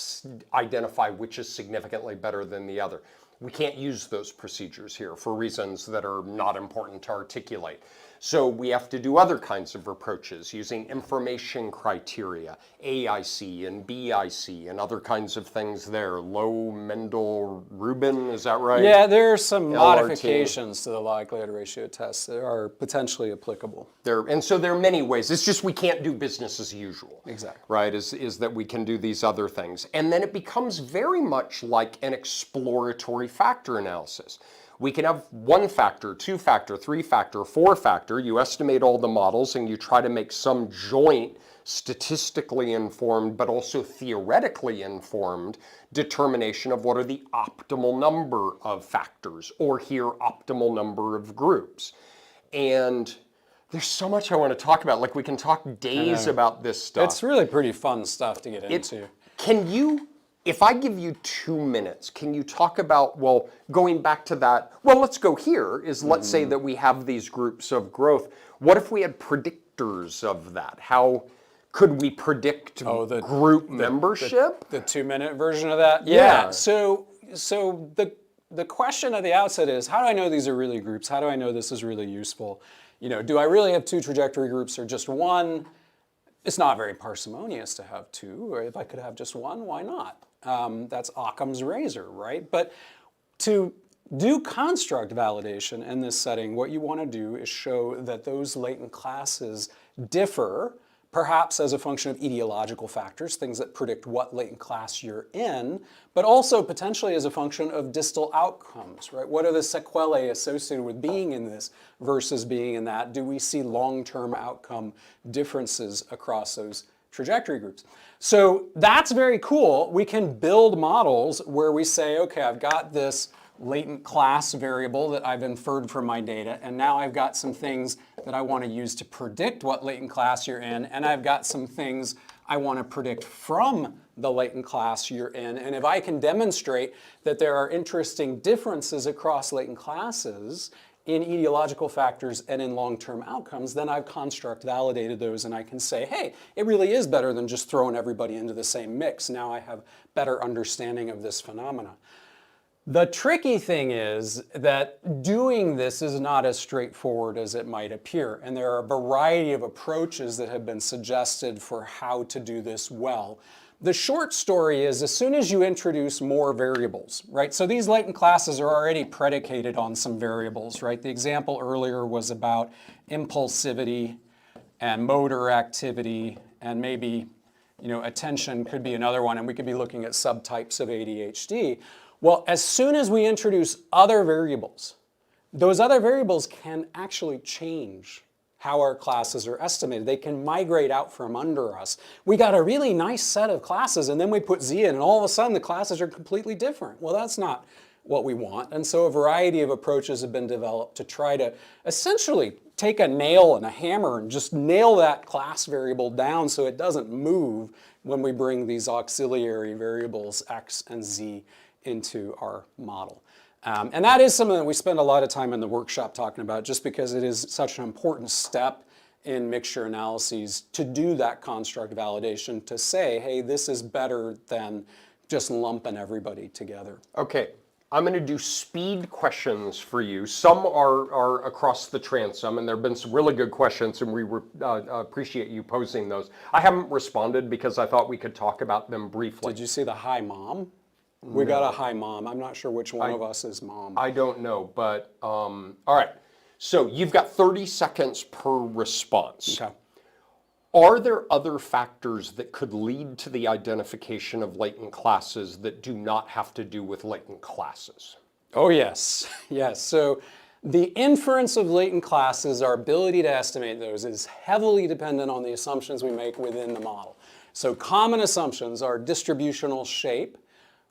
Speaker 1: identify which is significantly better than the other. We can't use those procedures here for reasons that are not important to articulate. So we have to do other kinds of approaches using information criteria, AIC and BIC and other kinds of things there. Low, Mendel, Rubin, is that right?
Speaker 2: Yeah, there are some
Speaker 1: LRT.
Speaker 2: modifications to the likelihood ratio tests that are potentially applicable.
Speaker 1: And so there are many ways. It's just we can't do business as usual.
Speaker 2: Exactly.
Speaker 1: Right, is that we can do these other things. And then it becomes very much like an exploratory factor analysis. We can have 1 factor, 2 factor, 3 factor, 4 factor. You estimate all the models and you try to make some joint statistically informed but also theoretically informed determination of what are the optimal number of factors or here optimal number of groups. And there's so much I want to talk about. Like we can talk days about this stuff.
Speaker 2: It's really pretty fun stuff to get into.
Speaker 1: Can you, if I give you 2 minutes, can you talk about, well, going back to that, well, let's go here, is let's say that we have these groups of growth. What if we had predictors of that? How could we predict group membership?
Speaker 2: The 2-minute version of that?
Speaker 1: Yeah.
Speaker 2: So the question at the outset is, how do I know these are really groups? How do I know this is really useful? You know, do I really have 2 trajectory groups or just 1? It's not very parsimonious to have 2, or if I could have just 1, why not? That's Occam's razor, right? But to do construct validation in this setting, what you want to do is show that those latent classes differ, perhaps as a function of etiological factors, things that predict what latent class you're in, but also potentially as a function of distal outcomes, right? What are the sequelae associated with being in this versus being in that? Do we see long-term outcome differences across those trajectory groups? So that's very cool. We can build models where we say, okay, I've got this latent class variable that I've inferred from my data, and now I've got some things that I want to use to predict what latent class you're in, and I've got some things I want to predict from the latent class you're in. And if I can demonstrate that there are interesting differences across latent classes in etiological factors and in long-term outcomes, then I've construct validated those, and I can say, hey, it really is better than just throwing everybody into the same mix. Now I have better understanding of this phenomena. The tricky thing is that doing this is not as straightforward as it might appear, and there are a variety of approaches that have been suggested for how to do this well. The short story is, as soon as you introduce more variables, right? So these latent classes are already predicated on some variables, right? The example earlier was about impulsivity and motor activity, and maybe, attention could be another one, and we could be looking at subtypes of ADHD. Well, as soon as we introduce other variables, those other variables can actually change how our classes are estimated. They can migrate out from under us. We got a really nice set of classes, and then we put Z in, and all of a sudden the classes are completely different. Well, that's not what we want. And so a variety of approaches have been developed to try to essentially take a nail and a hammer and just nail that class variable down so it doesn't move when we bring these auxiliary variables X and Z into our model. And that is something that we spend a lot of time in the workshop talking about, just because it is such an important step in mixture analyses to do that construct validation, to say, hey, this is better than just lumping everybody together.
Speaker 1: Okay, I'm going to do speed questions for you. Some are across the transom, and there have been some really good questions, and we appreciate you posing those. I haven't responded because I thought we could talk about them briefly.
Speaker 2: Did you see the hi mom? We got a hi mom. I'm not sure which one of us is mom.
Speaker 1: I don't know, but all right. So you've got 30 seconds per response.
Speaker 2: Okay.
Speaker 1: Are there other factors that could lead to the identification of latent classes that do not have to do with latent classes?
Speaker 2: Oh, yes. Yes. So the inference of latent classes, our ability to estimate those, is heavily dependent on the assumptions we make within the model. So common assumptions are distributional shape.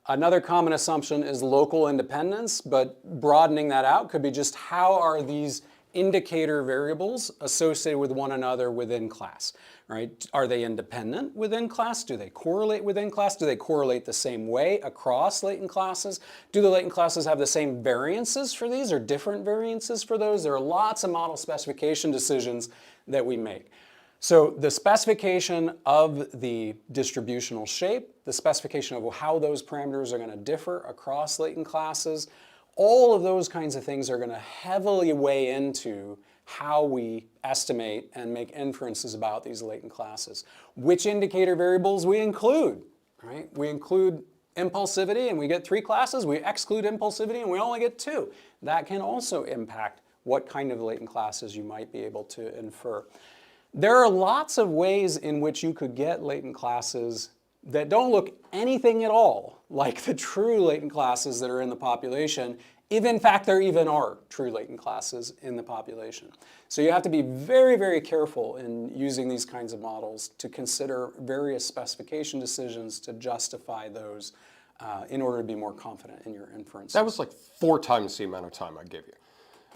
Speaker 2: Another common assumption is local independence, but broadening that out could be just how are these indicator variables associated with one another within class, right? Are they independent within class? Do they correlate within class? Do they correlate the same way across latent classes? Do the latent classes have the same variances for these or different variances for those? There are lots of model specification decisions that we make. So the specification of the distributional shape, the specification of how those parameters are going to differ across latent classes, all of those kinds of things are going to heavily weigh into how we estimate and make inferences about these latent classes. Which indicator variables we include, right? We include impulsivity and we get 3 classes. We exclude impulsivity and we only get 2. That can also impact what kind of latent classes you might be able to infer. There are lots of ways in which you could get latent classes that don't look anything at all like the true latent classes that are in the population, if in fact there even are true latent classes in the population. So you have to be very, very careful in using these kinds of models to consider various specification decisions to justify those in order to be more confident in your inference.
Speaker 1: That was like 4 times the amount of time I gave you.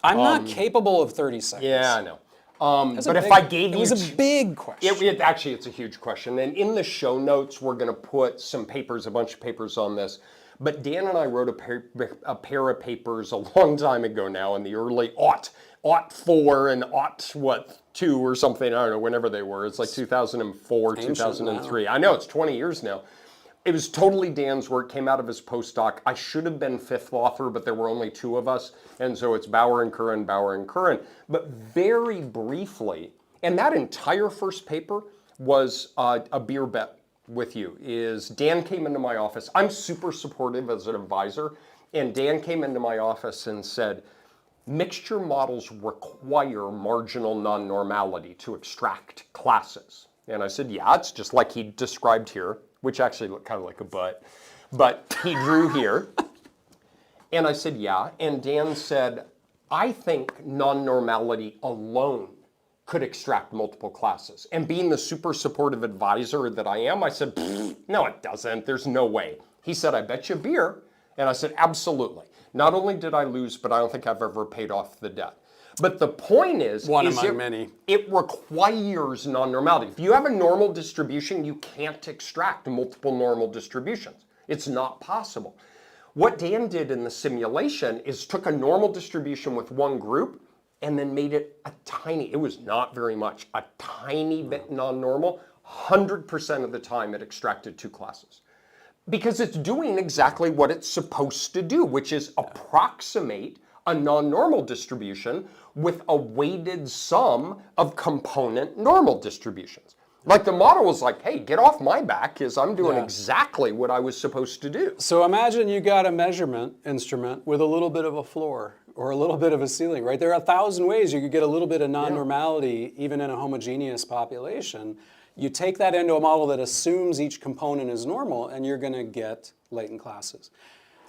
Speaker 2: I'm not capable of 30 seconds.
Speaker 1: Yeah, I know. But
Speaker 2: if
Speaker 1: I gave
Speaker 2: you...
Speaker 1: It
Speaker 2: was a big question.
Speaker 1: Actually, it's a huge question. And in the show notes, we're going to put some papers, a bunch of papers on this. But Dan and I wrote a pair of papers a long time ago now in the early '04 and '2 or something. I don't know, whenever they were. It's like 2004, 2003. I know, it's 20 years now. It was totally Dan's work, came out of his postdoc. I should have been 5th author, but there were only 2 of us. And so it's Bauer and Curran, Bauer and Curran. But very briefly, and that entire first paper was a beer bet with you is Dan came into my office. I'm super supportive as an advisor, and Dan came into my office and said, mixture models require marginal non-normality to extract classes. And I said, yeah, it's just like he described here, which actually looked kind of like a butt, but he drew here. And I said, yeah. And Dan said, I think non-normality alone could extract multiple classes. And being the super supportive advisor that I am, I said, no, it doesn't. There's no way. He said, I bet you beer. And I said, absolutely. Not only did I lose, but I don't think I've ever paid off the debt. But the point is, it requires non-normality. If you have a normal distribution, you can't extract multiple normal distributions. It's not possible. What Dan did in the simulation is took a normal distribution with one group and then made it a tiny, it was not very much, a tiny bit non-normal. 100% of the time it extracted two classes. Because it's doing exactly what it's supposed to do, which is approximate a non-normal distribution with a weighted sum of component normal distributions. Like the model was like, hey, get off my back because I'm doing exactly what I was supposed to do.
Speaker 2: So imagine you got a measurement instrument with a little bit of a floor or a little bit of a ceiling, right? There are 1,000 ways you could get a little bit of non-normality even in a homogeneous population. You take that into a model that assumes each component is normal, and you're going to get latent classes.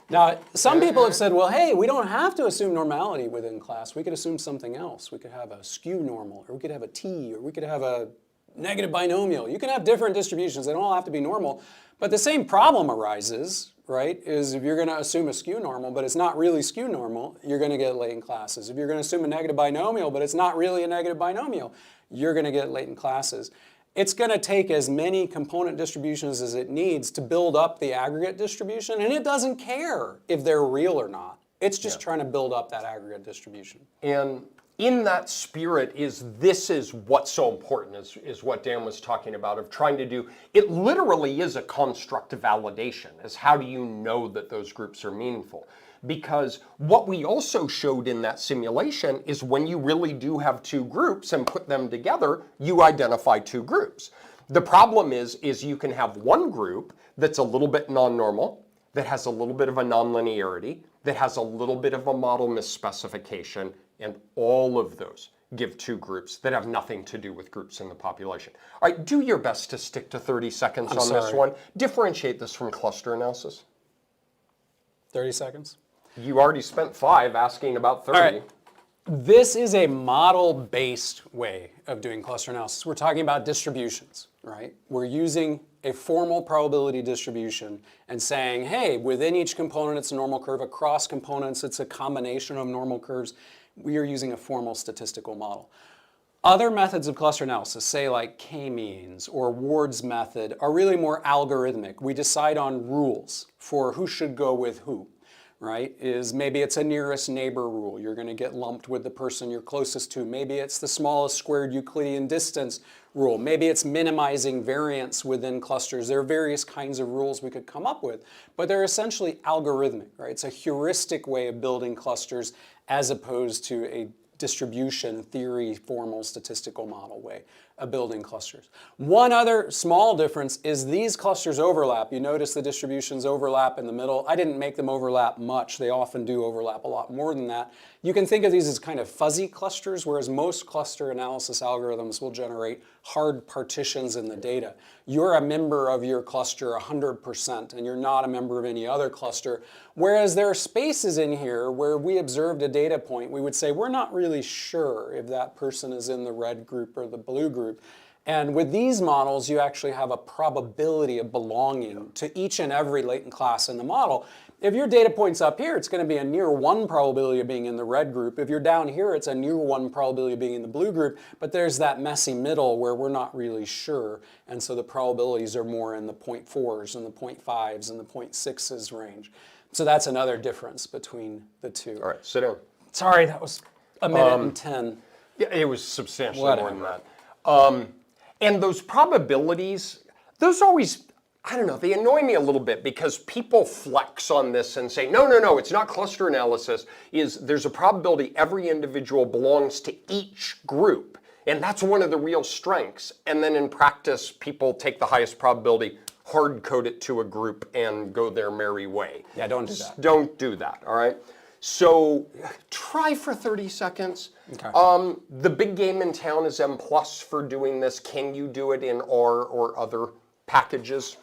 Speaker 2: Now, some people have said, well, hey, we don't have to assume normality within class. We could assume something else. We could have a skew normal, or we could have a T, or we could have a negative binomial. You can have different distributions. They don't all have to be normal. But the same problem arises, right, is if you're going to assume a skew normal, but it's not really skew normal, you're going to get latent classes. If you're going to assume a negative binomial, but it's not really a negative binomial, you're going to get latent classes. It's going to take as many component distributions as it needs to build up the aggregate distribution, and it doesn't care if they're real or not. It's just trying to build up that aggregate distribution.
Speaker 1: And in that spirit this is what's so important, is what Dan was talking about, of trying to do, it literally is a construct of validation, is how do you know that those groups are meaningful? Because what we also showed in that simulation is when you really do have two groups and put them together, you identify two groups. The problem is you can have one group that's a little bit non-normal, that has a little bit of a nonlinearity, that has a little bit of a model misspecification, and all of those give two groups that have nothing to do with groups in the population. All right, do your best to stick to 30 seconds on this one. Differentiate this from cluster analysis.
Speaker 2: 30 seconds?
Speaker 1: You already spent 5 asking about 30.
Speaker 2: All right. This is a model-based way of doing cluster analysis. We're talking about distributions, right? We're using a formal probability distribution and saying, hey, within each component it's a normal curve, across components it's a combination of normal curves. We are using a formal statistical model. Other methods of cluster analysis, say like k-means or Ward's method, are really more algorithmic. We decide on rules for who should go with who. Right, maybe it's a nearest neighbor rule. You're going to get lumped with the person you're closest to. Maybe it's the smallest squared Euclidean distance rule. Maybe it's minimizing variance within clusters. There are various kinds of rules we could come up with, but they're essentially algorithmic, right? It's a heuristic way of building clusters as opposed to a distribution theory, formal statistical model way of building clusters. One other small difference is these clusters overlap. You notice the distributions overlap in the middle. I didn't make them overlap much. They often do overlap a lot more than that. You can think of these as kind of fuzzy clusters, whereas most cluster analysis algorithms will generate hard partitions in the data. You're a member of your cluster 100%, and you're not a member of any other cluster. Whereas there are spaces in here where we observed a data point, we would say we're not really sure if that person is in the red group or the blue group. And with these models, you actually have a probability of belonging to each and every latent class in the model. If your data point's up here, it's going to be a near 1 probability of being in the red group. If you're down here, it's a near 1 probability of being in the blue group. But there's that messy middle where we're not really sure. And so the probabilities are more in the 0.4s and the 0.5s and the 0.6s range. So that's another difference between the two.
Speaker 1: All right, sit down.
Speaker 2: Sorry, that was a minute and 10.
Speaker 1: Yeah, it was substantially more than that. And those probabilities, those always, I don't know, they annoy me a little bit because people flex on this and say, no, it's not cluster analysis. There's a probability every individual belongs to each group. And that's one of the real strengths. And then in practice, people take the highest probability hard code it to a group and go their merry way.
Speaker 2: Yeah, don't do that.
Speaker 1: Don't do that, all right? So try for 30 seconds.
Speaker 2: Okay.
Speaker 1: The big game in town is M+ for doing this. Can you do it in R or other packages?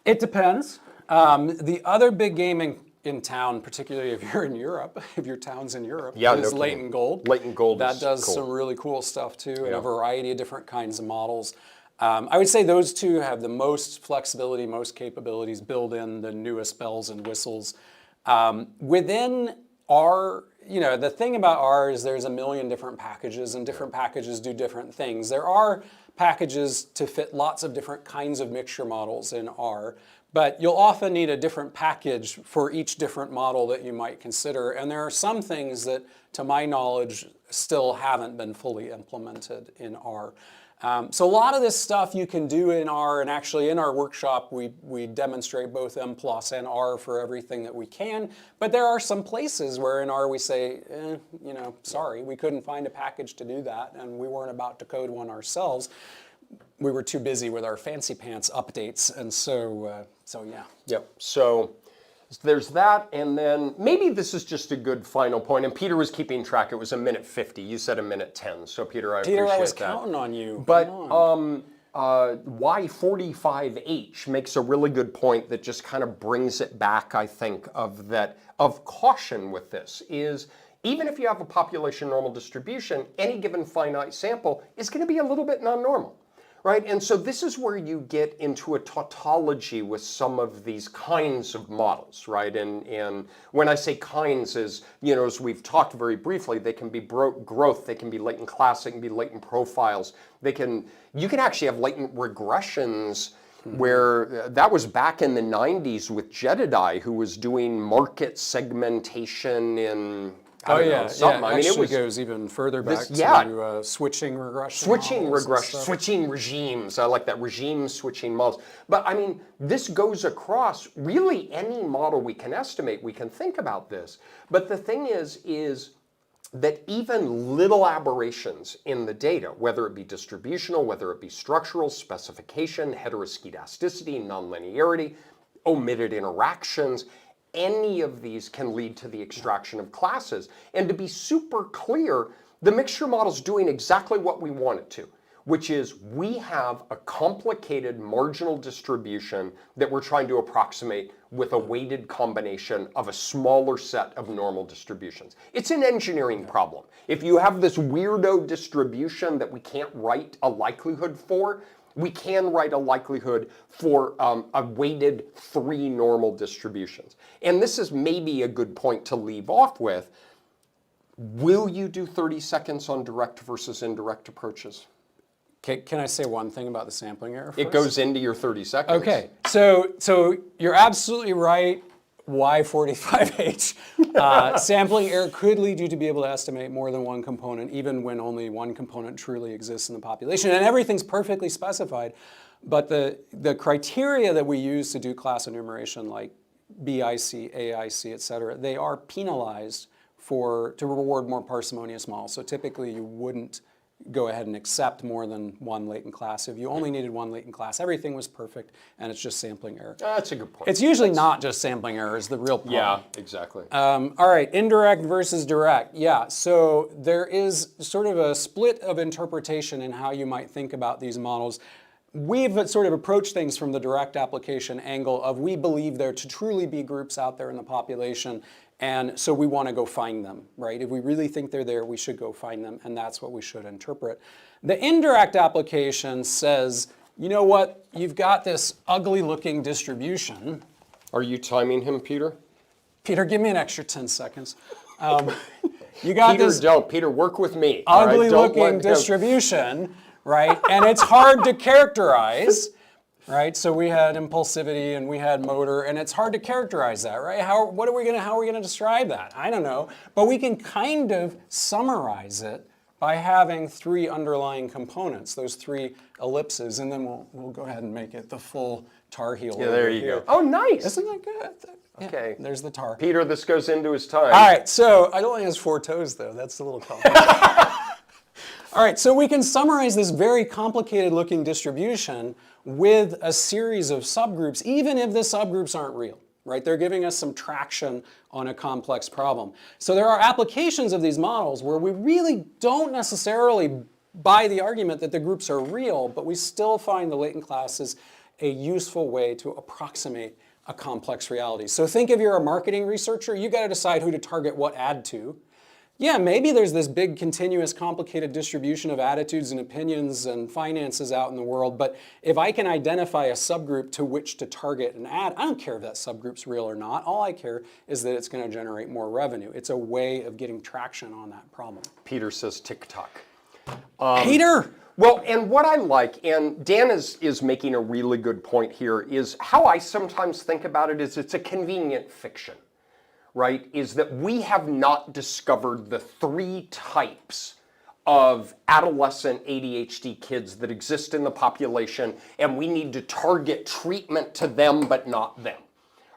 Speaker 2: It depends. The other big game in town, particularly if you're in Europe, if your town's in Europe,
Speaker 1: Yeah,
Speaker 2: is
Speaker 1: no
Speaker 2: Latent Gold.
Speaker 1: Latent Gold
Speaker 2: That
Speaker 1: is
Speaker 2: does
Speaker 1: cool.
Speaker 2: some really cool stuff too, and
Speaker 1: Yeah.
Speaker 2: a variety of different kinds of models. I would say those two have the most flexibility, most capabilities, build in the newest bells and whistles. Within R, the thing about R is there's a million different packages, and different packages do different things. There are packages to fit lots of different kinds of mixture models in R, but you'll often need a different package for each different model that you might consider. And there are some things that, to my knowledge, still haven't been fully implemented in R. So a lot of this stuff you can do in R, and actually in our workshop we demonstrate both M+ and R for everything that we can, but there are some places where in R we say, sorry, we couldn't find a package to do that, and we weren't about to code one ourselves. We were too busy with our fancy pants updates, and so yeah.
Speaker 1: Yep, so there's that, and then maybe this is just a good final point, and Peter was keeping track. It was 1:50. You said 1:10, so Peter, I appreciate that.
Speaker 2: I was counting on you.
Speaker 1: But Y45H makes a really good point that just kind of brings it back, I think, of caution with this is even if you have a population normal distribution, any given finite sample is going to be a little bit non-normal. Right? And so this is where you get into a tautology with some of these kinds of models, right? And when I say kinds is, as we've talked very briefly, they can be growth, they can be latent class, they can be latent profiles. You can actually have latent regressions where that was back in the 90s with Jedediah, who was doing market segmentation in something.
Speaker 2: I mean, it goes even further back to switching regression.
Speaker 1: Switching regimes. I like that, regime switching models. But I mean, this goes across really any model we can estimate. We can think about this. But the thing is that even little aberrations in the data, whether it be distributional, whether it be structural, specification, heteroskedasticity, nonlinearity, omitted interactions, any of these can lead to the extraction of classes. And to be super clear, the mixture model is doing exactly what we want it to, which is we have a complicated marginal distribution that we're trying to approximate with a weighted combination of a smaller set of normal distributions. It's an engineering problem. If you have this weirdo distribution that we can't write a likelihood for, we can write a likelihood for a weighted 3 normal distributions. And this is maybe a good point to leave off with. Will you do 30 seconds on direct versus indirect approaches?
Speaker 2: Can I say one thing about the sampling error first?
Speaker 1: It goes into your 30 seconds.
Speaker 2: Okay, so you're absolutely right. Y45H. Sampling error could lead you to be able to estimate more than one component, even when only one component truly exists in the population. And everything's perfectly specified. But the criteria that we use to do class enumeration, like BIC, AIC, et cetera, they are penalized to reward more parsimonious models. So typically you wouldn't go ahead and accept more than one latent class. If you only needed one latent class, everything was perfect, and it's just sampling error.
Speaker 1: That's a good point.
Speaker 2: It's usually not just sampling error is the real problem.
Speaker 1: Yeah, exactly.
Speaker 2: All right, indirect versus direct. Yeah, so there is sort of a split of interpretation in how you might think about these models. We've sort of approached things from the direct application angle of we believe there to truly be groups out there in the population, and so we want to go find them, right? If we really think they're there, we should go find them, and that's what we should interpret. The indirect application says, you know what, you've got this ugly looking distribution.
Speaker 1: Are you timing him, Peter?
Speaker 2: Peter, give me an extra 10 seconds. You got
Speaker 1: Peter,
Speaker 2: this
Speaker 1: don't. Peter, work with me.
Speaker 2: ugly looking distribution, right? And it's hard to characterize. Right, so we had impulsivity and we had motor, and it's hard to characterize that, right? How are we gonna describe that? I don't know, but we can kind of summarize it by having 3 underlying components, those 3 ellipses, and then we'll go ahead and make it the full tar heel.
Speaker 1: Yeah, there you go. Oh, nice.
Speaker 2: Isn't that good?
Speaker 1: Okay.
Speaker 2: Yeah, there's the tar.
Speaker 1: Peter, this goes into his time.
Speaker 2: All right, so it only has 4 toes though. That's a little complicated. All right, so we can summarize this very complicated looking distribution with a series of subgroups, even if the subgroups aren't real, right? They're giving us some traction on a complex problem. So there are applications of these models where we really don't necessarily buy the argument that the groups are real, but we still find the latent classes a useful way to approximate a complex reality. So think if you're a marketing researcher, you got to decide who to target what ad to. Yeah, maybe there's this big, continuous, complicated distribution of attitudes and opinions and finances out in the world, but if I can identify a subgroup to which to target an ad, I don't care if that subgroup's real or not. All I care is that it's going to generate more revenue. It's a way of getting traction on that problem.
Speaker 1: Peter says TikTok.
Speaker 2: Peter!
Speaker 1: Well, and what I like, and Dan is making a really good point here, is how I sometimes think about it is it's a convenient fiction, right? Is that we have not discovered the 3 types of adolescent ADHD kids that exist in the population, and we need to target treatment to them, but not them.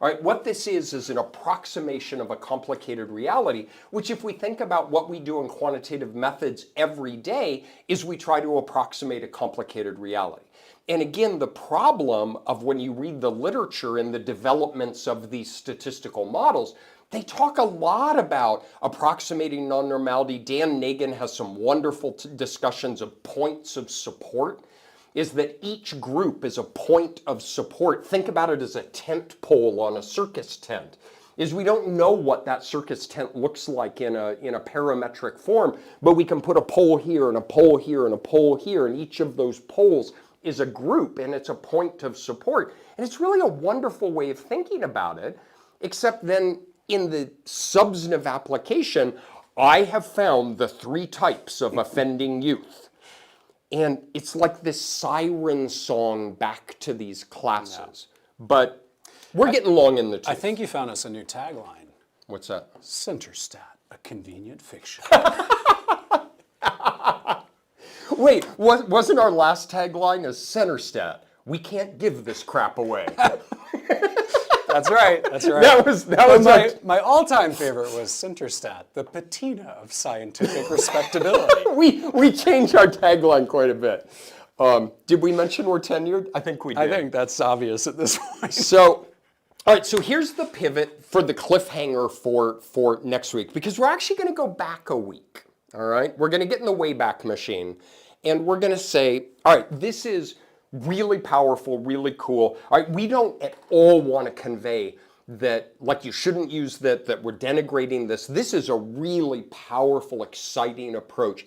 Speaker 1: All right, what this is an approximation of a complicated reality, which if we think about what we do in quantitative methods every day, is we try to approximate a complicated reality. And again, the problem of when you read the literature and the developments of these statistical models, they talk a lot about approximating non-normality. Dan Nagin has some wonderful discussions of points of support. Is that each group is a point of support. Think about it as a tent pole on a circus tent. Is we don't know what that circus tent looks like in a parametric form, but we can put a pole here and a pole here and a pole here, and each of those poles is a group and it's a point of support. And it's really a wonderful way of thinking about it, except then in the substantive application, I have found the 3 types of offending youth. And it's like this siren song back to these classes. Yeah. But we're getting long in the tooth.
Speaker 2: I think you found us a new tagline.
Speaker 1: What's that?
Speaker 2: Centerstat, a convenient fiction.
Speaker 1: Wait, wasn't our last tagline a Centerstat? We can't give this crap away.
Speaker 2: That's right. That's right.
Speaker 1: That was
Speaker 2: my all-time favorite was Centerstat, the patina of scientific respectability.
Speaker 1: We changed our tagline quite a bit. Did we mention we're tenured? I think we did.
Speaker 2: I think that's obvious at this point.
Speaker 1: So, all right. So here's the pivot for the cliffhanger for next week, because we're actually going to go back a week. All right. We're going to get in the Wayback Machine, and we're going to say, all right, this is really powerful, really cool. All right, we don't at all want to convey that, like, you shouldn't use that we're denigrating this. This is a really powerful, exciting approach.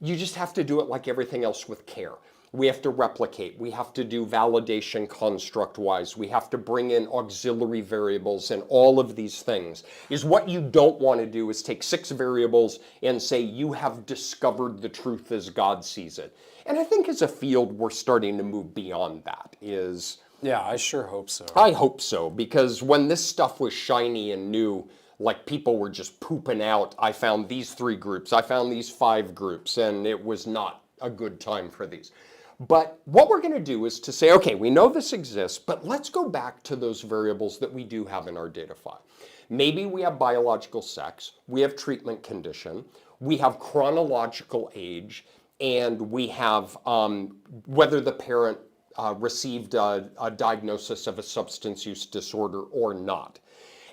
Speaker 1: You just have to do it like everything else with care. We have to replicate. We have to do validation construct-wise. We have to bring in auxiliary variables, and all of these things. Is what you don't want to do is take 6 variables and say you have discovered the truth as God sees it. And I think as a field, we're starting to move beyond that.
Speaker 2: Yeah, I sure hope so.
Speaker 1: I hope so, because when this stuff was shiny and new, like people were just pooping out, I found these 3 groups, I found these 5 groups, and it was not a good time for these. But what we're going to do is to say, okay, we know this exists, but let's go back to those variables that we do have in our data file. Maybe we have biological sex, we have treatment condition, we have chronological age, and we have whether the parent received a diagnosis of a substance use disorder or not.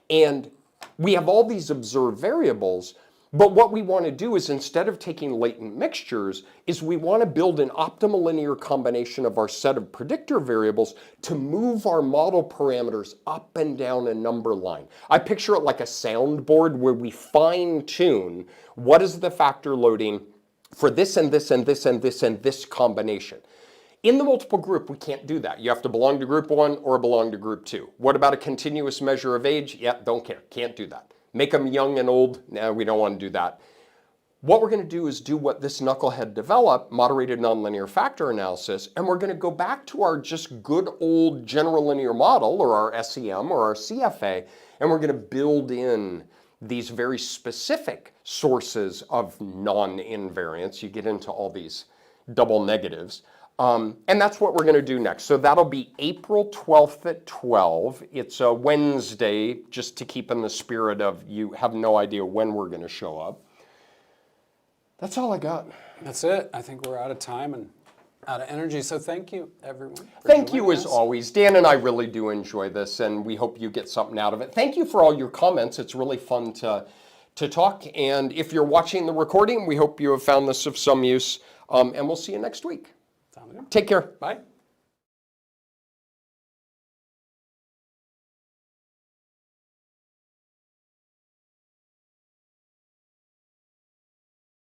Speaker 1: And we have all these observed variables, but what we want to do is, instead of taking latent mixtures, is we want to build an optimal linear combination of our set of predictor variables to move our model parameters up and down a number line. I picture it like a soundboard where we fine-tune what is the factor loading for this and this and this and this and this combination. In the multiple group, we can't do that. You have to belong to group 1 or belong to group 2. What about a continuous measure of age? Yeah, don't care. Can't do that. Make them young and old? No, we don't want to do that. What we're going to do is do what this knucklehead developed, moderated nonlinear factor analysis, and we're going to go back to our just good old general linear model, or our SEM or our CFA, and we're going to build in these very specific sources of non-invariance. You get into all these double negatives. And that's what we're going to do next. So that'll be April 12th at 12. It's a Wednesday, just to keep in the spirit of you have no idea when we're going to show up. That's all I got.
Speaker 2: That's it. I think we're out of time and out of energy. So thank you, everyone.
Speaker 1: Thank you as always. Dan and I really do enjoy this, and we hope you get something out of it. Thank you for all your comments. It's really fun to talk. And if you're watching the recording, we hope you have found this of some use. And we'll see you next week.
Speaker 2: Sounds good.
Speaker 1: Take care.
Speaker 2: Bye.